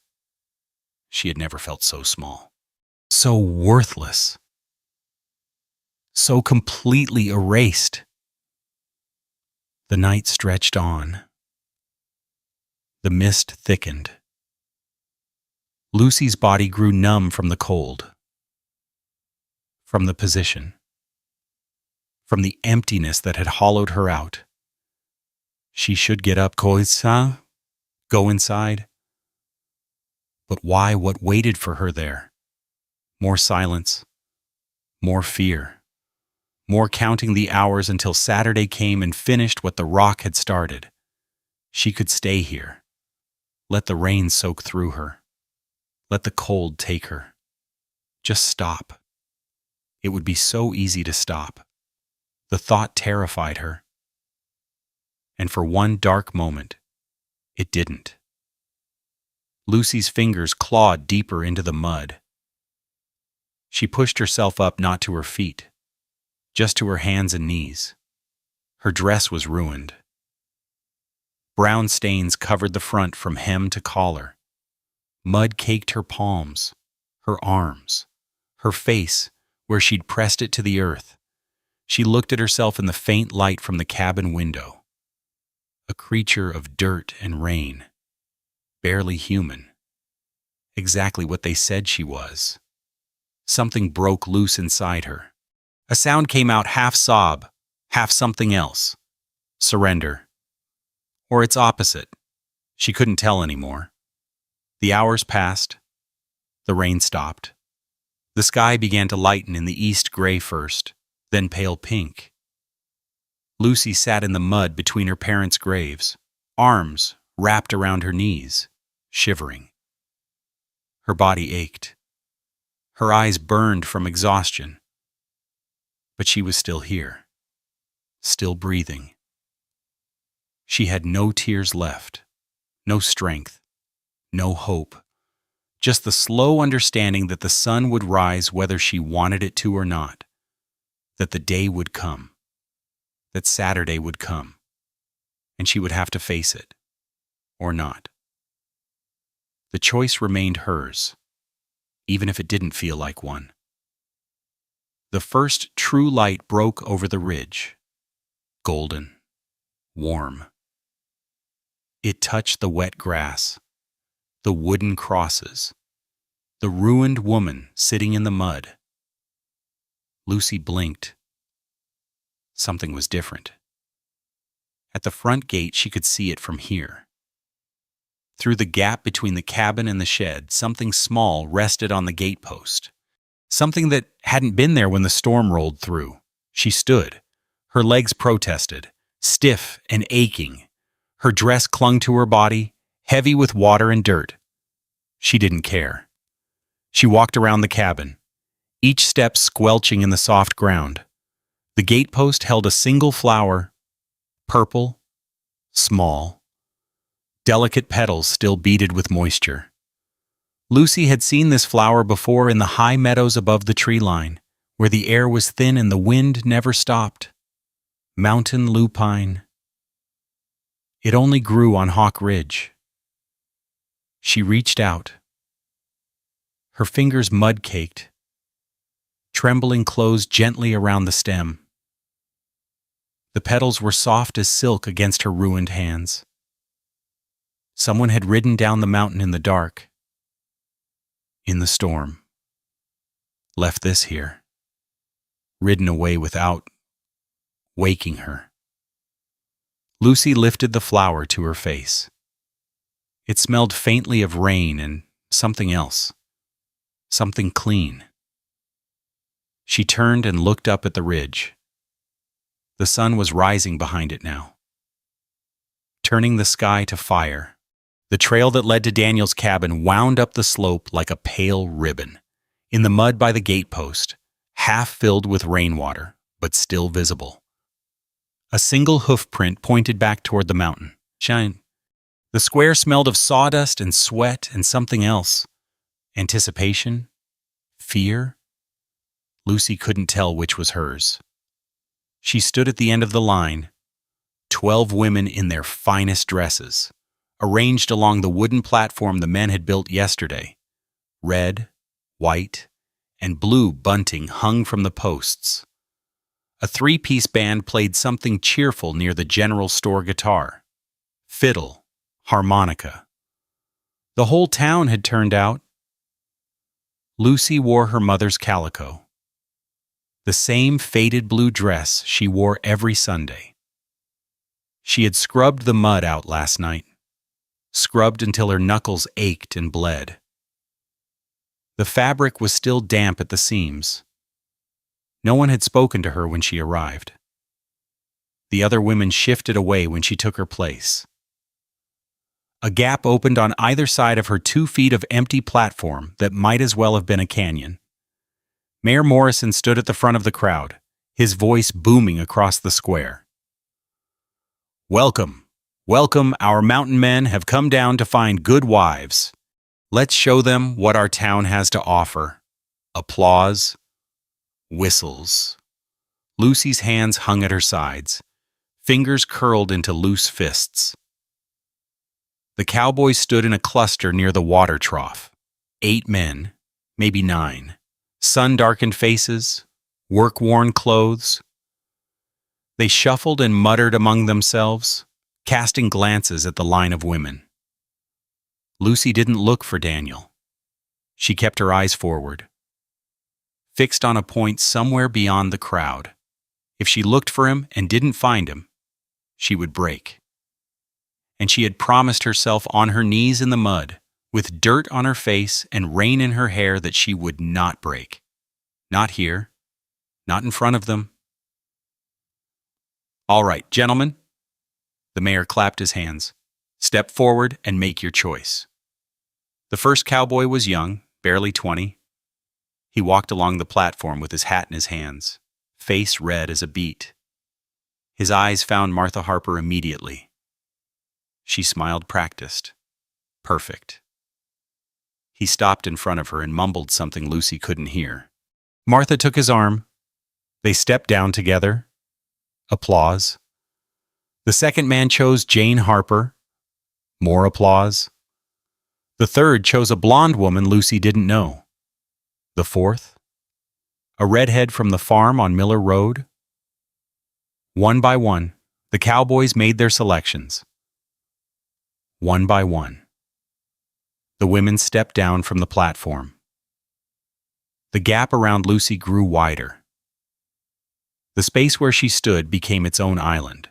She had never felt so small, so worthless, so completely erased. The night stretched on. The mist thickened. Lucy's body grew numb from the cold, from the position, from the emptiness that had hollowed her out. She should get up, go inside. But why? What waited for her there? More silence, more fear, more counting the hours until Saturday came and finished what the rock had started. She could stay here. Let the rain soak through her. Let the cold take her. Just stop. It would be so easy to stop. The thought terrified her. And for one dark moment, it didn't. Lucy's fingers clawed deeper into the mud. She pushed herself up not to her feet, just to her hands and knees. Her dress was ruined. Brown stains covered the front from hem to collar. Mud caked her palms, her arms, her face where she'd pressed it to the earth. She looked at herself in the faint light from the cabin window. A creature of dirt and rain, barely human. Exactly what they said she was. Something broke loose inside her. A sound came out half sob, half something else. Surrender. Or its opposite. She couldn't tell anymore. The hours passed. The rain stopped. The sky began to lighten in the east gray first, then pale pink. Lucy sat in the mud between her parents' graves, arms wrapped around her knees, shivering. Her body ached. Her eyes burned from exhaustion. But she was still here, still breathing. She had no tears left, no strength, no hope, just the slow understanding that the sun would rise whether she wanted it to or not, that the day would come, that Saturday would come, and she would have to face it, or not. The choice remained hers, even if it didn't feel like one. The first true light broke over the ridge, golden, warm. It touched the wet grass, the wooden crosses, the ruined woman sitting in the mud. Lucy blinked. Something was different. At the front gate, she could see it from here. Through the gap between the cabin and the shed, something small rested on the gatepost. Something that hadn't been there when the storm rolled through. She stood. Her legs protested, stiff and aching. Her dress clung to her body, heavy with water and dirt. She didn't care. She walked around the cabin, each step squelching in the soft ground. The gatepost held a single flower, purple, small, delicate petals still beaded with moisture. Lucy had seen this flower before in the high meadows above the tree line, where the air was thin and the wind never stopped. Mountain lupine. It only grew on Hawk Ridge. She reached out. Her fingers mud-caked. Trembling closed gently around the stem. The petals were soft as silk against her ruined hands. Someone had ridden down the mountain in the dark, in the storm. Left this here. Ridden away without waking her. Lucy lifted the flower to her face. It smelled faintly of rain and something else. Something clean. She turned and looked up at the ridge. The sun was rising behind it now. turning the sky to fire. The trail that led to Daniel's cabin wound up the slope like a pale ribbon. In the mud by the gatepost, half filled with rainwater, but still visible. A single hoof print pointed back toward the mountain. Shine. The square smelled of sawdust and sweat and something else. Anticipation? Fear? Lucy couldn't tell which was hers. She stood at the end of the line, 12 women in their finest dresses, arranged along the wooden platform the men had built yesterday. Red, white, and blue bunting hung from the posts. A three-piece band played something cheerful near the general store guitar. Fiddle, harmonica. The whole town had turned out. Lucy wore her mother's calico, the same faded blue dress she wore every Sunday. She had scrubbed the mud out last night, scrubbed until her knuckles ached and bled. The fabric was still damp at the seams. No one had spoken to her when she arrived. The other women shifted away when she took her place. A gap opened on either side of her 2 feet of empty platform that might as well have been a canyon. Mayor Morrison stood at the front of the crowd, his voice booming across the square. Welcome, welcome, our mountain men have come down to find good wives. Let's show them what our town has to offer. Applause. Whistles. Lucy's hands hung at her sides, fingers curled into loose fists. The cowboys stood in a cluster near the water trough. 8 men, maybe 9, sun-darkened faces, work-worn clothes. They shuffled and muttered among themselves, casting glances at the line of women. Lucy didn't look for Daniel. She kept her eyes forward, fixed on a point somewhere beyond the crowd. If she looked for him and didn't find him, she would break. And she had promised herself on her knees in the mud, with dirt on her face and rain in her hair, that she would not break. Not here. Not in front of them. All right, gentlemen. The mayor clapped his hands. Step forward and make your choice. The first cowboy was young, barely 20. He walked along the platform with his hat in his hands, face red as a beet. His eyes found Martha Harper immediately. She smiled, practiced. Perfect. He stopped in front of her and mumbled something Lucy couldn't hear. Martha took his arm. They stepped down together. Applause. The second man chose Jane Harper. More applause. The third chose a blonde woman Lucy didn't know. The fourth? A redhead from the farm on Miller Road. One by one, the cowboys made their selections. One by one. The women stepped down from the platform. The gap around Lucy grew wider. The space where she stood became its own island.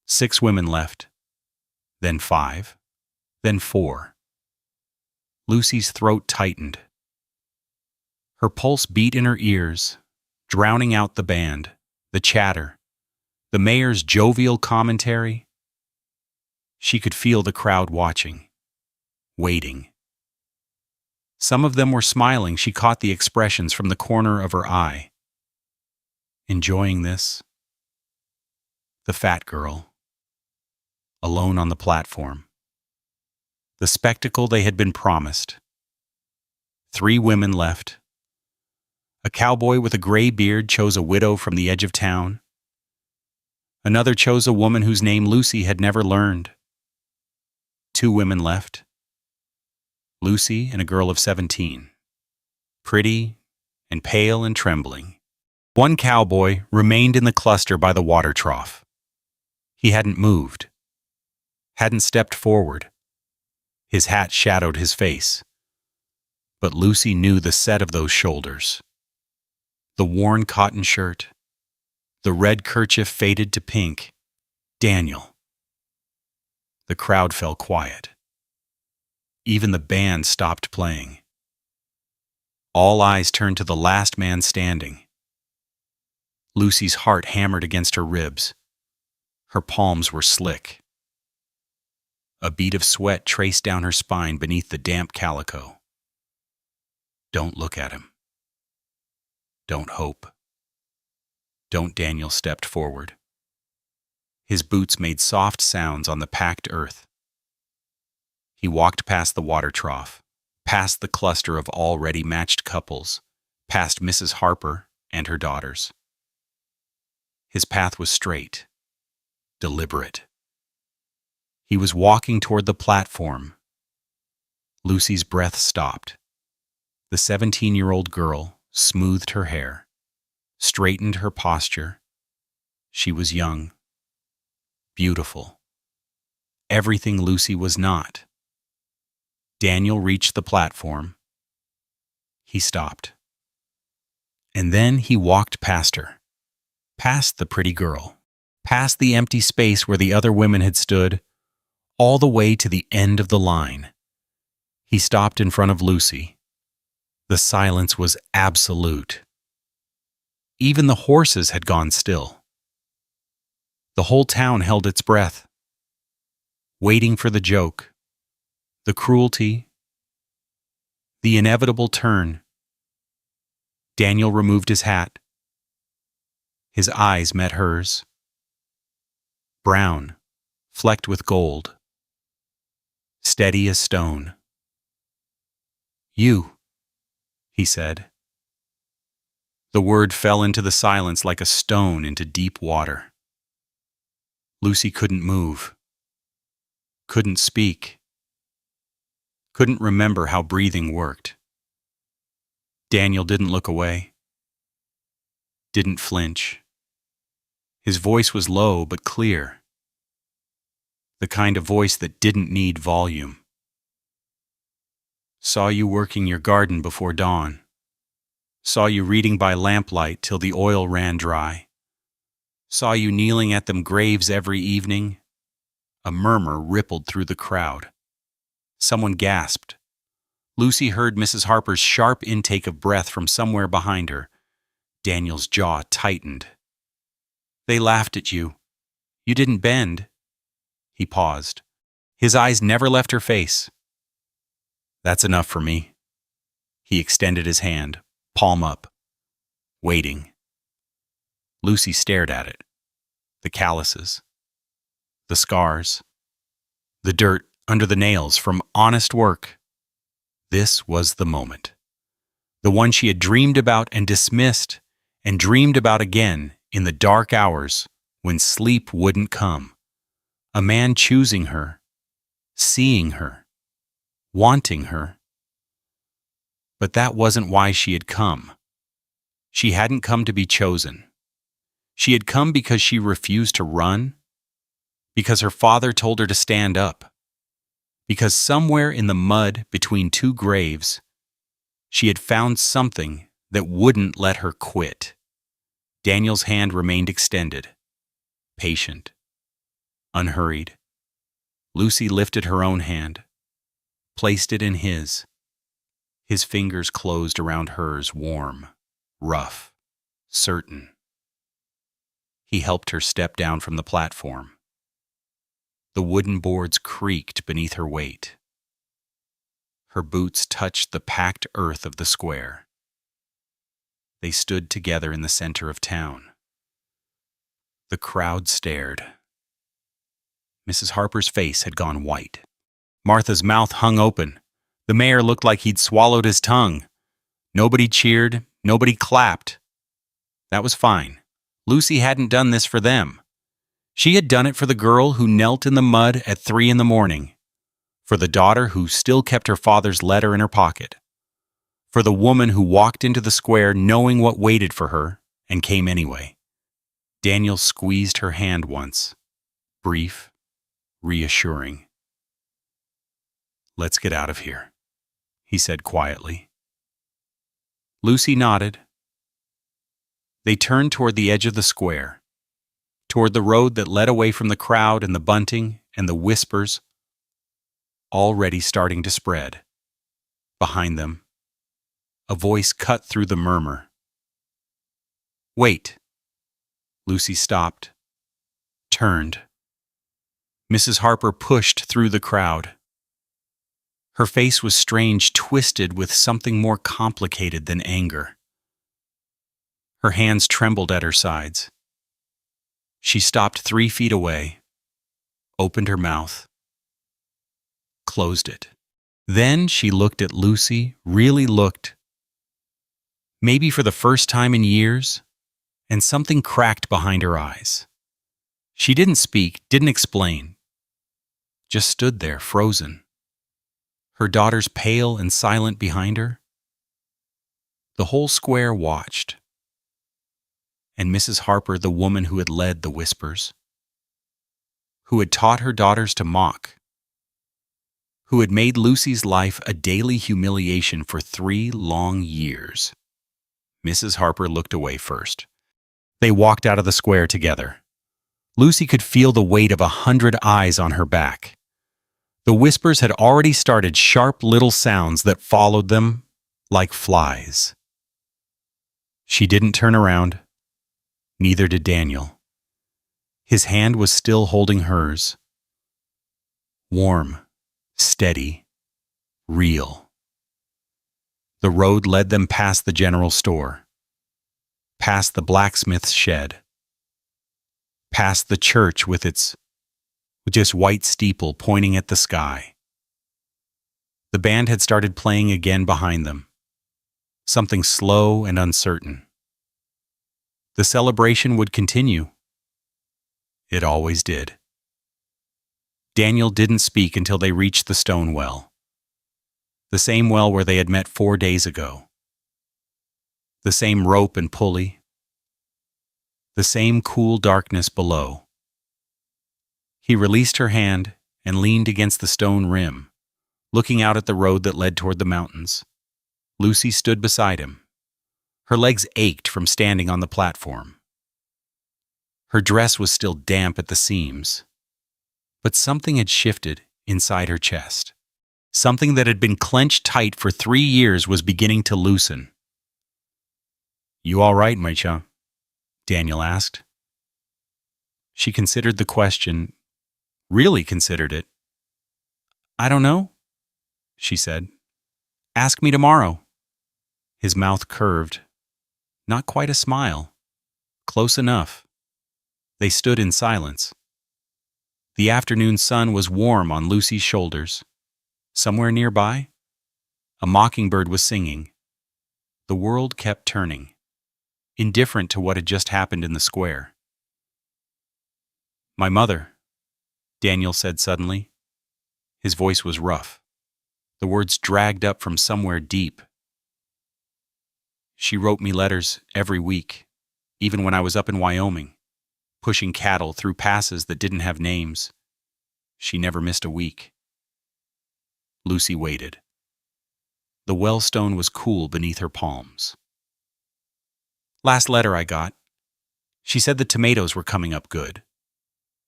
6 women left, then 5, then 4. Lucy's throat tightened. Her pulse beat in her ears, drowning out the band, the chatter, the mayor's jovial commentary. She could feel the crowd watching, waiting. Some of them were smiling. She caught the expressions from the corner of her eye. Enjoying this. The fat girl, alone on the platform. The spectacle they had been promised. 3 women left. A cowboy with a gray beard chose a widow from the edge of town. Another chose a woman whose name Lucy had never learned. 2 women left. Lucy and a girl of 17. Pretty and pale and trembling. 1 cowboy remained in the cluster by the water trough. He hadn't moved. Hadn't stepped forward. His hat shadowed his face. But Lucy knew the set of those shoulders. The worn cotton shirt. The red kerchief faded to pink. Daniel. The crowd fell quiet. Even the band stopped playing. All eyes turned to the last man standing. Lucy's heart hammered against her ribs. Her palms were slick. A bead of sweat traced down her spine beneath the damp calico. Don't look at him. Don't hope. Don't. Daniel stepped forward. His boots made soft sounds on the packed earth. He walked past the water trough, past the cluster of already matched couples, past Mrs. Harper and her daughters. His path was straight, deliberate. He was walking toward the platform. Lucy's breath stopped. The 17-year-old girl smoothed her hair, straightened her posture. She was young, beautiful. Everything Lucy was not. Daniel reached the platform. He stopped. And then he walked past her, past the pretty girl, past the empty space where the other women had stood, all the way to the end of the line. He stopped in front of Lucy. The silence was absolute. Even the horses had gone still. The whole town held its breath, waiting for the joke, the cruelty, the inevitable turn. Daniel removed his hat. His eyes met hers. Brown, flecked with gold. Steady as stone. "You," he said. The word fell into the silence like a stone into deep water. Lucy couldn't move, couldn't speak, couldn't remember how breathing worked. Daniel didn't look away, didn't flinch. His voice was low but clear, the kind of voice that didn't need volume. "Saw you working your garden before dawn. Saw you reading by lamplight till the oil ran dry. Saw you kneeling at them graves every evening." A murmur rippled through the crowd. Someone gasped. Lucy heard Mrs. Harper's sharp intake of breath from somewhere behind her. Daniel's jaw tightened. "They laughed at you. You didn't bend." He paused. His eyes never left her face. "That's enough for me." He extended his hand, palm up, waiting. Lucy stared at it. The calluses, the scars, the dirt under the nails from honest work. This was the moment. The one she had dreamed about and dismissed, and dreamed about again in the dark hours when sleep wouldn't come. A man choosing her, seeing her, wanting her. But that wasn't why she had come. She hadn't come to be chosen. She had come because she refused to run, because her father told her to stand up, because somewhere in the mud between two graves, she had found something that wouldn't let her quit. Daniel's hand remained extended, patient, unhurried. Lucy lifted her own hand, placed it in his. His fingers closed around hers, warm, rough, certain. He helped her step down from the platform. The wooden boards creaked beneath her weight. Her boots touched the packed earth of the square. They stood together in the center of town. The crowd stared. Mrs. Harper's face had gone white. Martha's mouth hung open. The mayor looked like he'd swallowed his tongue. Nobody cheered, nobody clapped. That was fine. Lucy hadn't done this for them. She had done it for the girl who knelt in the mud at 3 a.m, for the daughter who still kept her father's letter in her pocket, for the woman who walked into the square knowing what waited for her and came anyway. Daniel squeezed her hand once, brief, reassuring. "Let's get out of here," he said quietly. Lucy nodded. They turned toward the edge of the square, toward the road that led away from the crowd and the bunting and the whispers, already starting to spread. Behind them, a voice cut through the murmur. "Wait." Lucy stopped, turned. Mrs. Harper pushed through the crowd. Her face was strange, twisted with something more complicated than anger. Her hands trembled at her sides. She stopped 3 feet away, opened her mouth, closed it. Then she looked at Lucy, really looked, maybe for the first time in years, and something cracked behind her eyes. She didn't speak, didn't explain, just stood there, frozen. Her daughters pale and silent behind her. The whole square watched. And Mrs. Harper, the woman who had led the whispers, who had taught her daughters to mock, who had made Lucy's life a daily humiliation for 3 long years. Mrs. Harper looked away first. They walked out of the square together. Lucy could feel the weight of 100 eyes on her back. The whispers had already started, sharp little sounds that followed them like flies. She didn't turn around. Neither did Daniel. His hand was still holding hers. Warm, steady, real. The road led them past the general store, past the blacksmith's shed, past the church with its just white steeple pointing at the sky. The band had started playing again behind them, something slow and uncertain. The celebration would continue. It always did. Daniel didn't speak until they reached the stone well, the same well where they had met 4 days ago. The same rope and pulley, the same cool darkness below. He released her hand and leaned against the stone rim, looking out at the road that led toward the mountains. Lucy stood beside him. Her legs ached from standing on the platform. Her dress was still damp at the seams, but something had shifted inside her chest. Something that had been clenched tight for 3 years was beginning to loosen. "You all right, my chum?" Daniel asked. She considered the question, really considered it. "I don't know," she said. "Ask me tomorrow." His mouth curved. Not quite a smile. Close enough. They stood in silence. The afternoon sun was warm on Lucy's shoulders. Somewhere nearby, a mockingbird was singing. The world kept turning, indifferent to what had just happened in the square. "My mother," Daniel said suddenly. His voice was rough. The words dragged up from somewhere deep. "She wrote me letters every week, even when I was up in Wyoming, pushing cattle through passes that didn't have names. She never missed a week." Lucy waited. The well stone was cool beneath her palms. "Last letter I got. She said the tomatoes were coming up good.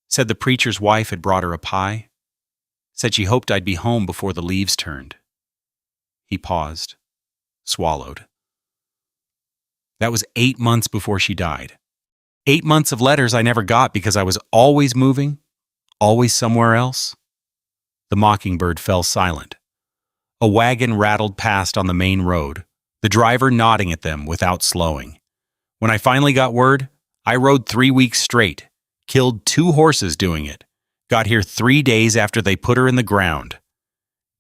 Said the preacher's wife had brought her a pie. Said she hoped I'd be home before the leaves turned." He paused, swallowed. "That was 8 months before she died. 8 months of letters I never got because I was always moving, always somewhere else." The mockingbird fell silent. A wagon rattled past on the main road, the driver nodding at them without slowing. "When I finally got word, I rode 3 weeks straight, killed 2 horses doing it, got here 3 days after they put her in the ground."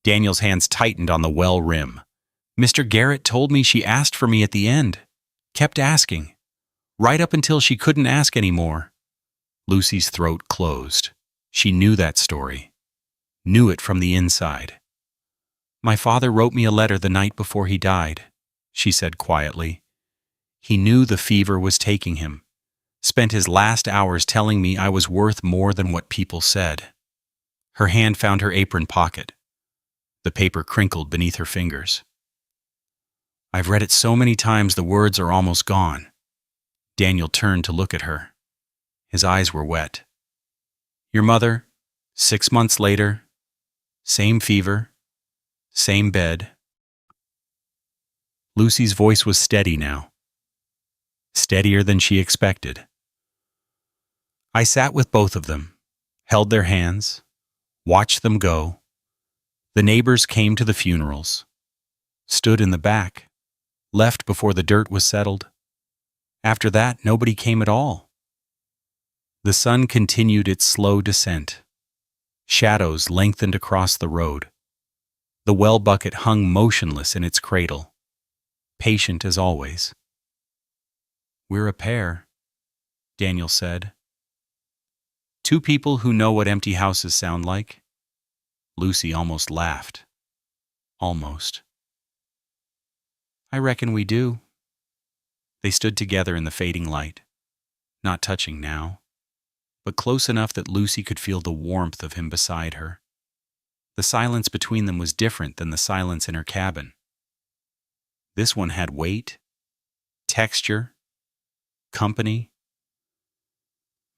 Daniel's hands tightened on the well rim. "Mr. Garrett told me she asked for me at the end. Kept asking. Right up until she couldn't ask anymore." Lucy's throat closed. She knew that story. Knew it from the inside. "My father wrote me a letter the night before he died," she said quietly. "He knew the fever was taking him. Spent his last hours telling me I was worth more than what people said." Her hand found her apron pocket. The paper crinkled beneath her fingers. "I've read it so many times the words are almost gone." Daniel turned to look at her. His eyes were wet. "Your mother, 6 months later, same fever, same bed." Lucy's voice was steady now. Steadier than she expected. "I sat with both of them, held their hands, watched them go. The neighbors came to the funerals, stood in the back, left before the dirt was settled. After that, nobody came at all. The sun continued its slow descent. Shadows lengthened across the road. The well bucket hung motionless in its cradle, patient as always. "We're a pair," Daniel said. "Two people who know what empty houses sound like." Lucy almost laughed. Almost. "I reckon we do." They stood together in the fading light, not touching now, but close enough that Lucy could feel the warmth of him beside her. The silence between them was different than the silence in her cabin. This one had weight, texture, company.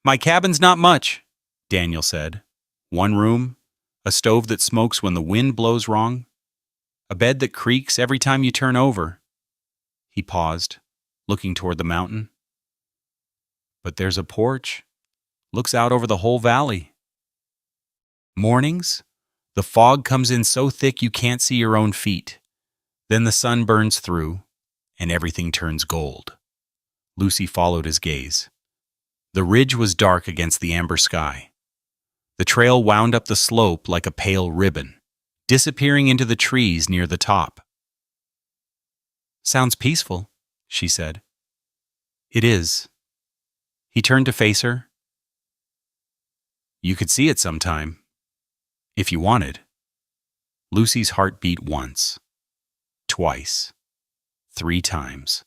"My cabin's not much," Daniel said. "One room, a stove that smokes when the wind blows wrong, a bed that creaks every time you turn over." He paused, looking toward the mountain. "But there's a porch. Looks out over the whole valley. Mornings, the fog comes in so thick you can't see your own feet. Then the sun burns through, and everything turns gold." Lucy followed his gaze. The ridge was dark against the amber sky. The trail wound up the slope like a pale ribbon, disappearing into the trees near the top. "Sounds peaceful," she said. "It is." He turned to face her. "You could see it sometime, if you wanted." Lucy's heart beat once, twice, 3 times.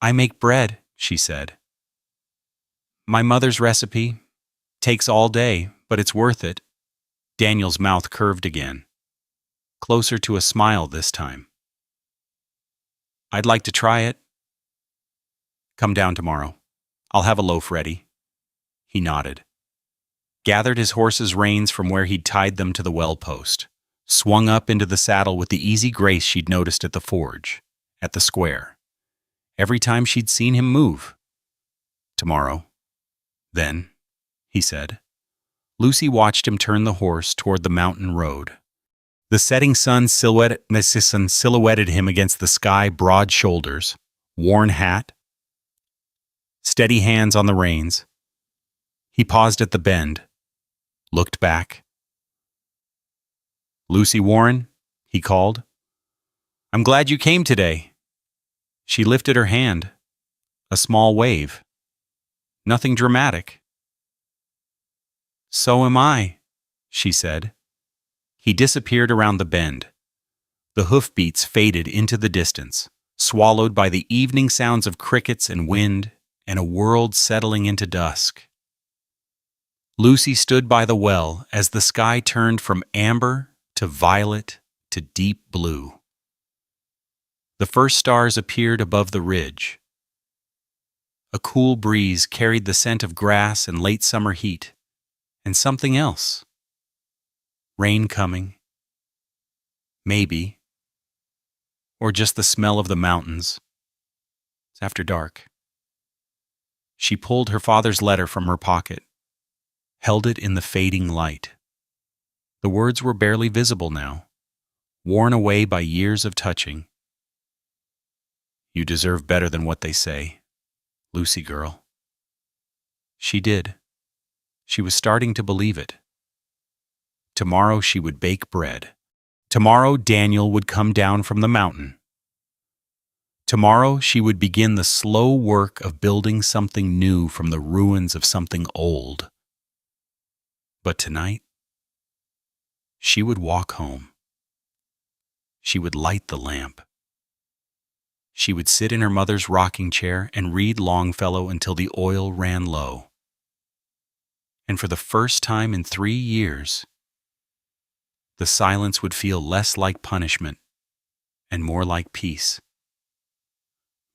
"I make bread," she said. "My mother's recipe. Takes all day, but it's worth it." Daniel's mouth curved again, closer to a smile this time. "I'd like to try it." "Come down tomorrow. I'll have a loaf ready." He nodded, gathered his horse's reins from where he'd tied them to the well post, swung up into the saddle with the easy grace she'd noticed at the forge, at the square, every time she'd seen him move. "Tomorrow, then," he said. Lucy watched him turn the horse toward the mountain road. The setting sun silhouetted him against the sky, broad shoulders, worn hat, steady hands on the reins. He paused at the bend, looked back. "Lucy Warren," he called. "I'm glad you came today." She lifted her hand, a small wave. Nothing dramatic. "So am I," she said. He disappeared around the bend. The hoofbeats faded into the distance, swallowed by the evening sounds of crickets and wind and a world settling into dusk. Lucy stood by the well as the sky turned from amber to violet to deep blue. The first stars appeared above the ridge. A cool breeze carried the scent of grass and late summer heat, and something else. Rain coming. Maybe. Or just the smell of the mountains. It's after dark. She pulled her father's letter from her pocket, held it in the fading light. The words were barely visible now, worn away by years of touching. "You deserve better than what they say, Lucy girl." She did. She was starting to believe it. Tomorrow she would bake bread. Tomorrow Daniel would come down from the mountain. Tomorrow she would begin the slow work of building something new from the ruins of something old. But tonight, she would walk home. She would light the lamp. She would sit in her mother's rocking chair and read Longfellow until the oil ran low. And for the first time in 3 years, the silence would feel less like punishment and more like peace.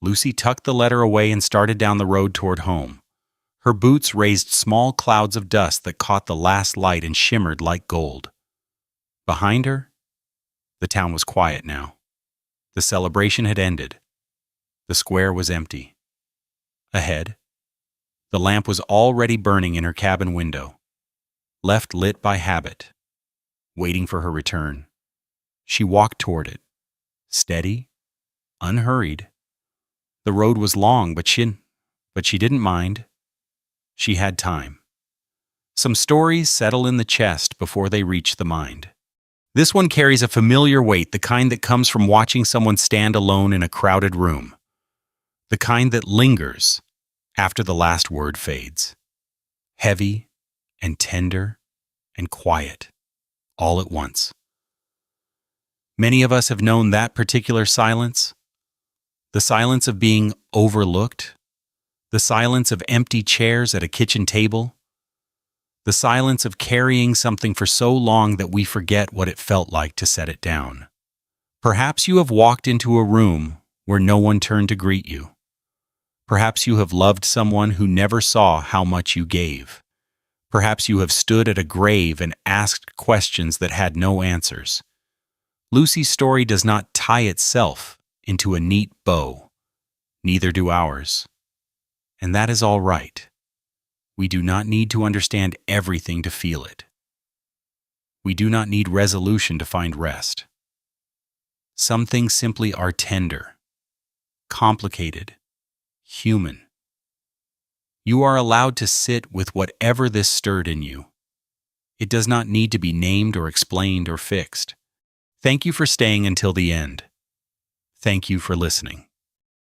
Lucy tucked the letter away and started down the road toward home. Her boots raised small clouds of dust that caught the last light and shimmered like gold. Behind her, the town was quiet now. The celebration had ended. The square was empty. Ahead, The lamp was already burning in her cabin window, left lit by habit, waiting for her return. She walked toward it, steady, unhurried. The road was long, but she didn't mind. She had time. Some stories settle in the chest before they reach the mind. This one carries a familiar weight, the kind that comes from watching someone stand alone in a crowded room. The kind that lingers after the last word fades. Heavy and tender and quiet, all at once. Many of us have known that particular silence. The silence of being overlooked. The silence of empty chairs at a kitchen table. The silence of carrying something for so long that we forget what it felt like to set it down. Perhaps you have walked into a room where no one turned to greet you. Perhaps you have loved someone who never saw how much you gave. Perhaps you have stood at a grave and asked questions that had no answers. Lucy's story does not tie itself into a neat bow. Neither do ours. And that is all right. We do not need to understand everything to feel it. We do not need resolution to find rest. Some things simply are tender, complicated, human. You are allowed to sit with whatever this stirred in you. It does not need to be named or explained or fixed. Thank you for staying until the end. Thank you for listening.